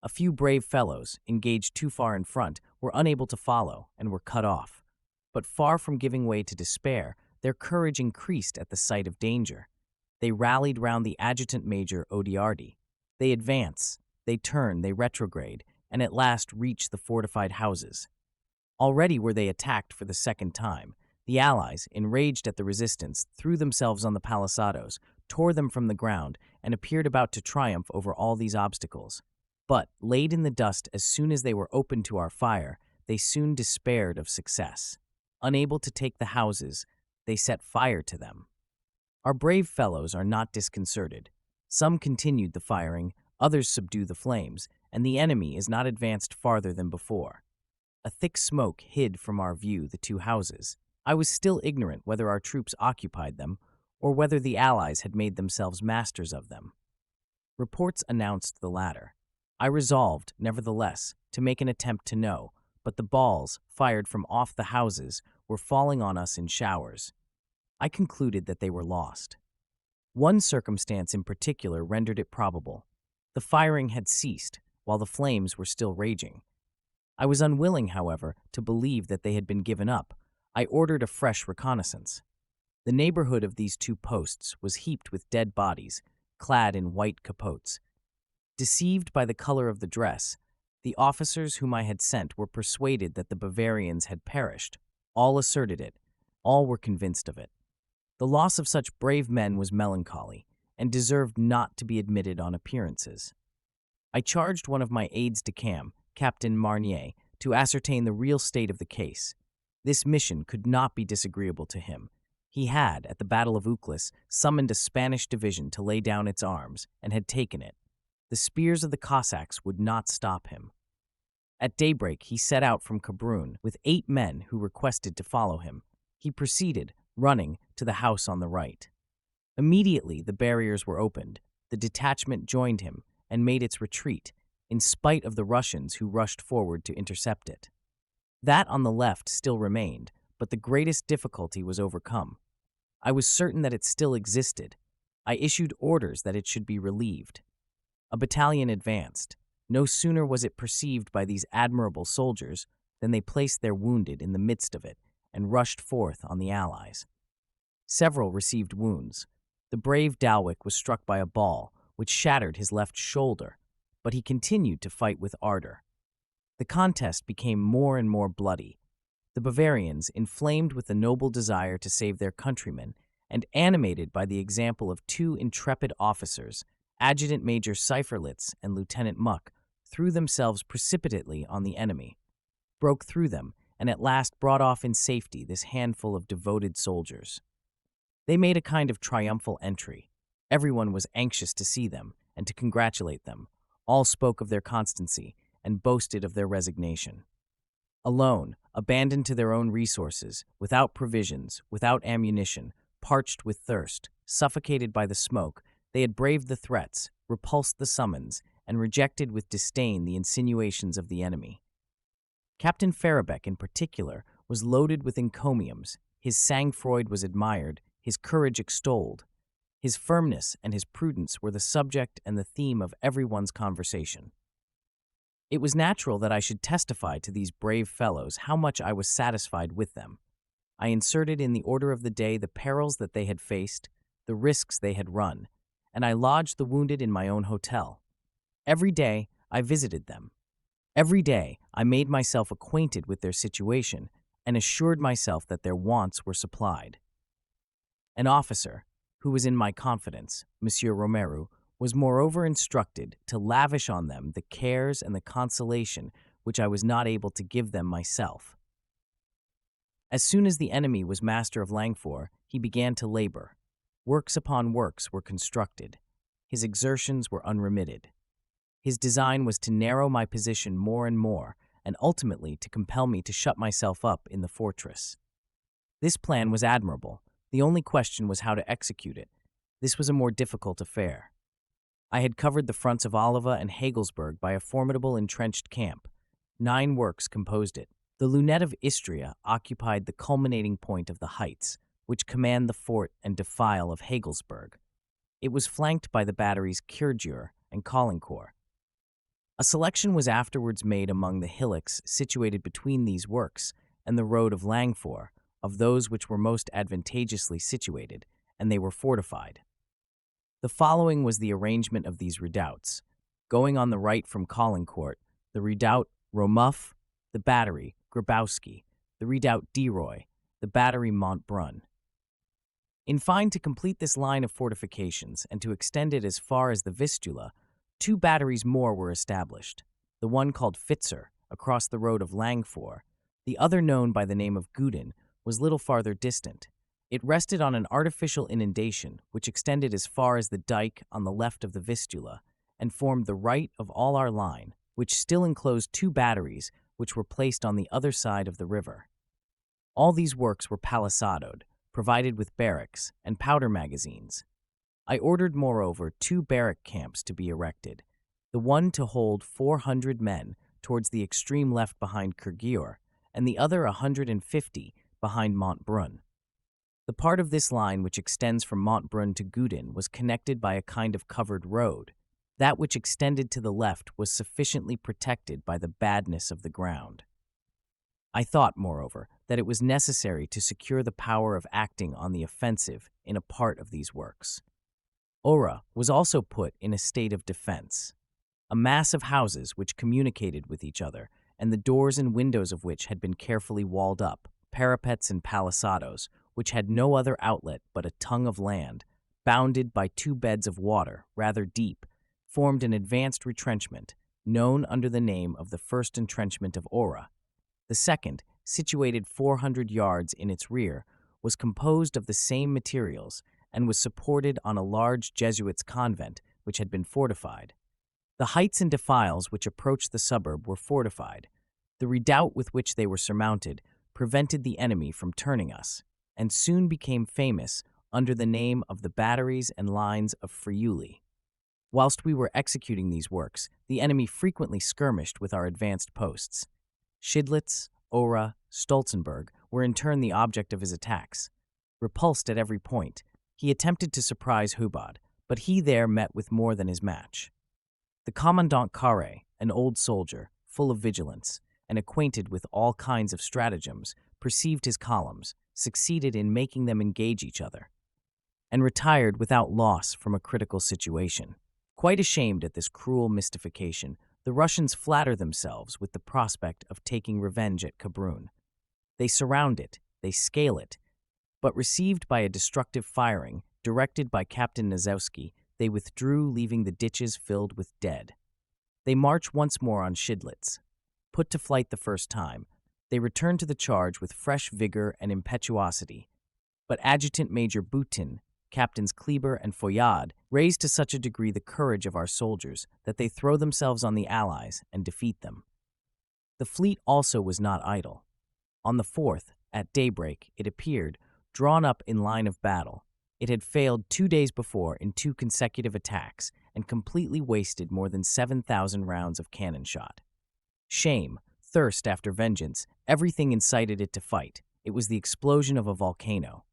A few brave fellows, engaged too far in front, were unable to follow and were cut off. But far from giving way to despair, their courage increased at the sight of danger. They rallied round the Adjutant Major Odiardi. They advance, they turn, they retrograde, and at last reach the fortified houses. Already were they attacked for the second time. The Allies, enraged at the resistance, threw themselves on the palisados, tore them from the ground, and appeared about to triumph over all these obstacles. But, laid in the dust as soon as they were open to our fire, they soon despaired of success. Unable to take the houses, they set fire to them. Our brave fellows are not disconcerted. Some continued the firing, others subdued the flames, and the enemy is not advanced farther than before. A thick smoke hid from our view the 2 houses. I was still ignorant whether our troops occupied them, or whether the Allies had made themselves masters of them. Reports announced the latter. I resolved, nevertheless, to make an attempt to know, but the balls, fired from off the houses, were falling on us in showers. I concluded that they were lost. One circumstance in particular rendered it probable. The firing had ceased, while the flames were still raging. I was unwilling, however, to believe that they had been given up. I ordered a fresh reconnaissance. The neighborhood of these 2 posts was heaped with dead bodies, clad in white capotes. Deceived by the color of the dress, the officers whom I had sent were persuaded that the Bavarians had perished. All asserted it. All were convinced of it. The loss of such brave men was melancholy, and deserved not to be admitted on appearances. I charged one of my aides-de-camp, Captain Marnier, to ascertain the real state of the case. This mission could not be disagreeable to him. He had, at the Battle of Uclis, summoned a Spanish division to lay down its arms, and had taken it. The spears of the Cossacks would not stop him. At daybreak he set out from Kabrun with 8 men who requested to follow him. He proceeded, running, to the house on the right. Immediately the barriers were opened. The detachment joined him and made its retreat, in spite of the Russians who rushed forward to intercept it. That on the left still remained, but the greatest difficulty was overcome. I was certain that it still existed. I issued orders that it should be relieved. A battalion advanced. No sooner was it perceived by these admirable soldiers than they placed their wounded in the midst of it and rushed forth on the Allies. Several received wounds. The brave Dalwick was struck by a ball, which shattered his left shoulder, but he continued to fight with ardor. The contest became more and more bloody. The Bavarians, inflamed with the noble desire to save their countrymen, and animated by the example of 2 intrepid officers, Adjutant Major Seiferlitz and Lieutenant Muck, threw themselves precipitately on the enemy, broke through them, and at last brought off in safety this handful of devoted soldiers. They made a kind of triumphal entry. Everyone was anxious to see them and to congratulate them. All spoke of their constancy and boasted of their resignation. Alone, abandoned to their own resources, without provisions, without ammunition, parched with thirst, suffocated by the smoke, they had braved the threats, repulsed the summons, and rejected with disdain the insinuations of the enemy. Captain Farabek, in particular, was loaded with encomiums. His sang-froid was admired, his courage extolled. His firmness and his prudence were the subject and the theme of everyone's conversation. It was natural that I should testify to these brave fellows how much I was satisfied with them. I inserted in the order of the day the perils that they had faced, the risks they had run, and I lodged the wounded in my own hotel. Every day, I visited them. Every day, I made myself acquainted with their situation and assured myself that their wants were supplied. An officer, who was in my confidence, Monsieur Romeru, was moreover instructed to lavish on them the cares and the consolation which I was not able to give them myself. As soon as the enemy was master of Langfuhr, he began to labor. Works upon works were constructed. His exertions were unremitted. His design was to narrow my position more and more, and ultimately to compel me to shut myself up in the fortress. This plan was admirable. The only question was how to execute it. This was a more difficult affair. I had covered the fronts of Oliva and Hagelsberg by a formidable entrenched camp. 9 works composed it. The lunette of Istria occupied the culminating point of the heights, which command the fort and defile of Hagelsberg. It was flanked by the batteries Kürgjur and Caulaincourt. A selection was afterwards made among the hillocks situated between these works and the road of Langfuhr, of those which were most advantageously situated, and they were fortified. The following was the arrangement of these redoubts. Going on the right from Caulaincourt, the redoubt Romuff, the battery Grabowski, the redoubt Deroy, the battery Montbrun. In fine, to complete this line of fortifications and to extend it as far as the Vistula, 2 batteries more were established, the one called Pfitzer, across the road of Langfuhr. The other, known by the name of Gudin, was little farther distant. It rested on an artificial inundation which extended as far as the dike on the left of the Vistula, and formed the right of all our line, which still enclosed 2 batteries which were placed on the other side of the river. All these works were palisadoed, provided with barracks and powder magazines. I ordered, moreover, 2 barrack camps to be erected, the one to hold 400 men towards the extreme left behind Kürgjur, and the other 150 behind Montbrun. The part of this line which extends from Montbrun to Gudin was connected by a kind of covered road. That which extended to the left was sufficiently protected by the badness of the ground. I thought, moreover, that it was necessary to secure the power of acting on the offensive in a part of these works. Ohra was also put in a state of defense. A mass of houses which communicated with each other, and the doors and windows of which had been carefully walled up, parapets and palisados, which had no other outlet but a tongue of land, bounded by 2 beds of water, rather deep, formed an advanced retrenchment, known under the name of the first entrenchment of Ohra. The second, situated 400 yards in its rear, was composed of the same materials, and was supported on a large Jesuits' convent which had been fortified. The heights and defiles which approached the suburb were fortified. The redoubt with which they were surmounted prevented the enemy from turning us, and soon became famous under the name of the batteries and lines of Friuli. Whilst we were executing these works, the enemy frequently skirmished with our advanced posts. Schidlitz, Ohra, Stolzenberg were in turn the object of his attacks. Repulsed at every point, he attempted to surprise Hubad, but he there met with more than his match. The Commandant Carré, an old soldier, full of vigilance, and acquainted with all kinds of stratagems, perceived his columns, succeeded in making them engage each other, and retired without loss from a critical situation. Quite ashamed at this cruel mystification, the Russians flatter themselves with the prospect of taking revenge at Kabrun. They surround it, they scale it, but received by a destructive firing, directed by Captain Nazowski, they withdrew, leaving the ditches filled with dead. They march once more on Schidlitz. Put to flight the first time, they return to the charge with fresh vigor and impetuosity. But Adjutant Major Boutin, Captains Kleber and Foyad raise to such a degree the courage of our soldiers that they throw themselves on the Allies and defeat them. The fleet also was not idle. On the 4th, at daybreak, it appeared, drawn up in line of battle. It had failed 2 days before in 2 consecutive attacks and completely wasted more than 7,000 rounds of cannon shot. Shame, thirst after vengeance, everything incited it to fight. It was the explosion of a volcano.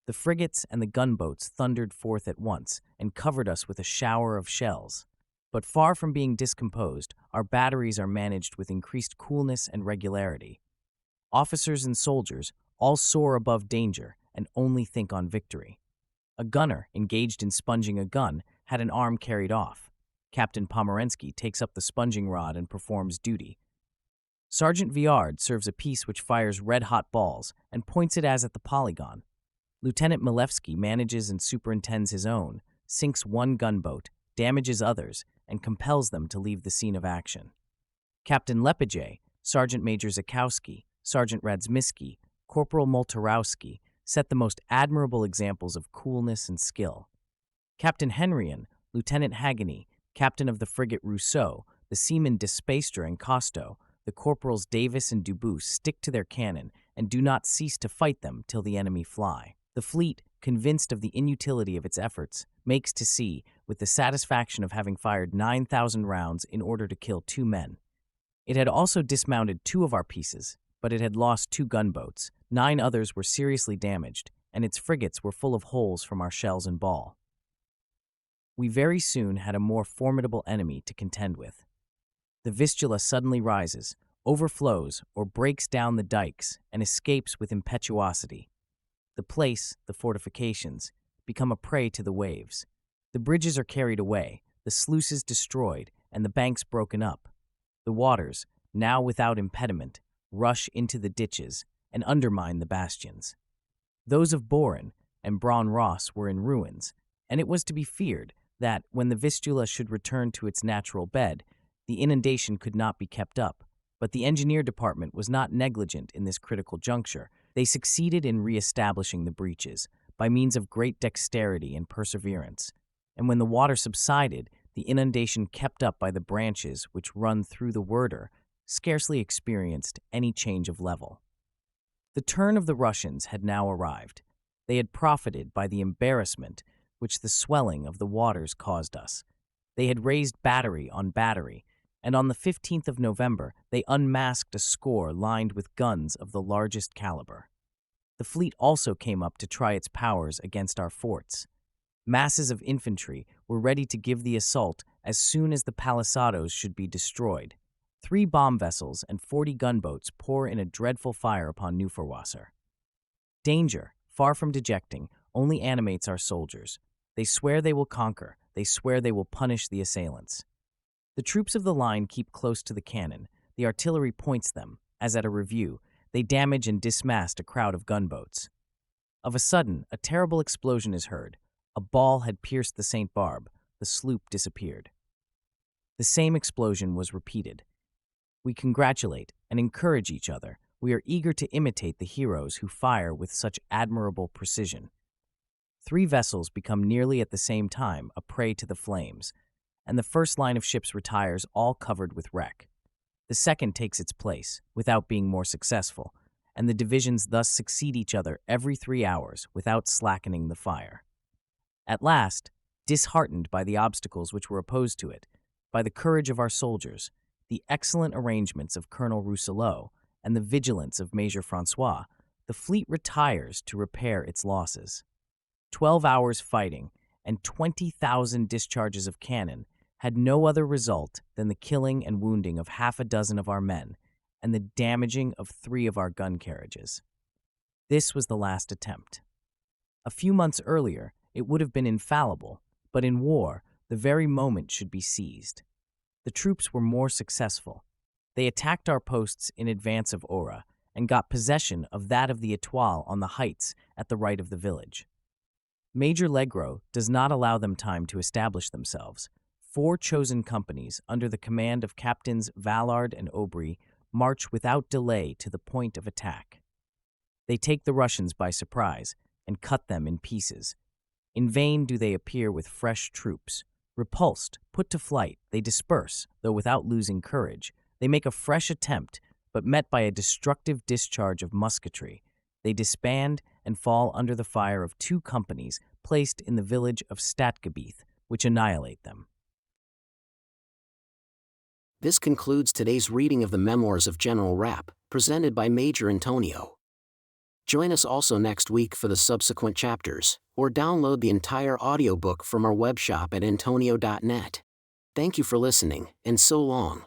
The frigates and the gunboats thundered forth at once and covered us with a shower of shells. But far from being discomposed, our batteries are managed with increased coolness and regularity. Officers and soldiers all soar above danger and only think on victory. A gunner, engaged in sponging a gun, had an arm carried off. Captain Pomorensky takes up the sponging rod and performs duty. Sergeant Viard serves a piece which fires red-hot balls and points it as at the polygon. Lieutenant Milevsky manages and superintends his own, sinks one gunboat, damages others, and compels them to leave the scene of action. Captain Lepage, Sergeant Major Zakowski, Sergeant Radzmisky, Corporal Moltorowski set the most admirable examples of coolness and skill. Captain Henrion, Lieutenant Hagany, captain of the frigate Rousseau, the seamen Despastre and Costo, the corporals Davis and Dubois stick to their cannon and do not cease to fight them till the enemy fly. The fleet, convinced of the inutility of its efforts, makes to sea with the satisfaction of having fired 9,000 rounds in order to kill 2 men. It had also dismounted 2 of our pieces, but it had lost 2 gunboats, 9 others were seriously damaged, and its frigates were full of holes from our shells and ball. We very soon had a more formidable enemy to contend with. The Vistula suddenly rises, overflows, or breaks down the dikes, and escapes with impetuosity. The place, the fortifications, become a prey to the waves. The bridges are carried away, the sluices destroyed, and the banks broken up. The waters, now without impediment, rush into the ditches and undermine the bastions. Those of Boron and Braun Ross were in ruins, and it was to be feared that, when the Vistula should return to its natural bed, the inundation could not be kept up. But the engineer department was not negligent in this critical juncture. They succeeded in re-establishing the breaches by means of great dexterity and perseverance, and when the water subsided, the inundation kept up by the branches which run through the Werder scarcely experienced any change of level. The turn of the Russians had now arrived. They had profited by the embarrassment which the swelling of the waters caused us. They had raised battery on battery, and on the 15th of November they unmasked a score lined with guns of the largest caliber. The fleet also came up to try its powers against our forts. Masses of infantry were ready to give the assault as soon as the palisadoes should be destroyed. 3 bomb vessels and 40 gunboats pour in a dreadful fire upon Neuferwasser. Danger, far from dejecting, only animates our soldiers. They swear they will conquer. They swear they will punish the assailants. The troops of the line keep close to the cannon. The artillery points them. As at a review, they damage and dismast a crowd of gunboats. Of a sudden, a terrible explosion is heard. A ball had pierced the St. Barbe. The sloop disappeared. The same explosion was repeated. We congratulate and encourage each other. We are eager to imitate the heroes who fire with such admirable precision. 3 vessels become nearly at the same time a prey to the flames, and the first line of ships retires all covered with wreck. The second takes its place, without being more successful, and the divisions thus succeed each other every 3 hours without slackening the fire. At last, disheartened by the obstacles which were opposed to it, by the courage of our soldiers, the excellent arrangements of Colonel Rousselot, and the vigilance of Major Francois, the fleet retires to repair its losses. 12 hours fighting and 20,000 discharges of cannon had no other result than the killing and wounding of half a dozen of our men and the damaging of 3 of our gun carriages. This was the last attempt. A few months earlier, it would have been infallible, but in war, the very moment should be seized. The troops were more successful. They attacked our posts in advance of Ohra and got possession of that of the Étoile on the heights at the right of the village. Major Legros does not allow them time to establish themselves. 4 chosen companies, under the command of Captains Vallard and Aubry, march without delay to the point of attack. They take the Russians by surprise and cut them in pieces. In vain do they appear with fresh troops. Repulsed, put to flight, they disperse, though without losing courage. They make a fresh attempt, but met by a destructive discharge of musketry. They disband and fall under the fire of 2 companies placed in the village of Stadtgebiet, which annihilate them. This concludes today's reading of the Memoirs of General Rapp, presented by Major Intonio. Join us also next week for the subsequent chapters, or download the entire audiobook from our webshop at intonio.net. Thank you for listening, and so long.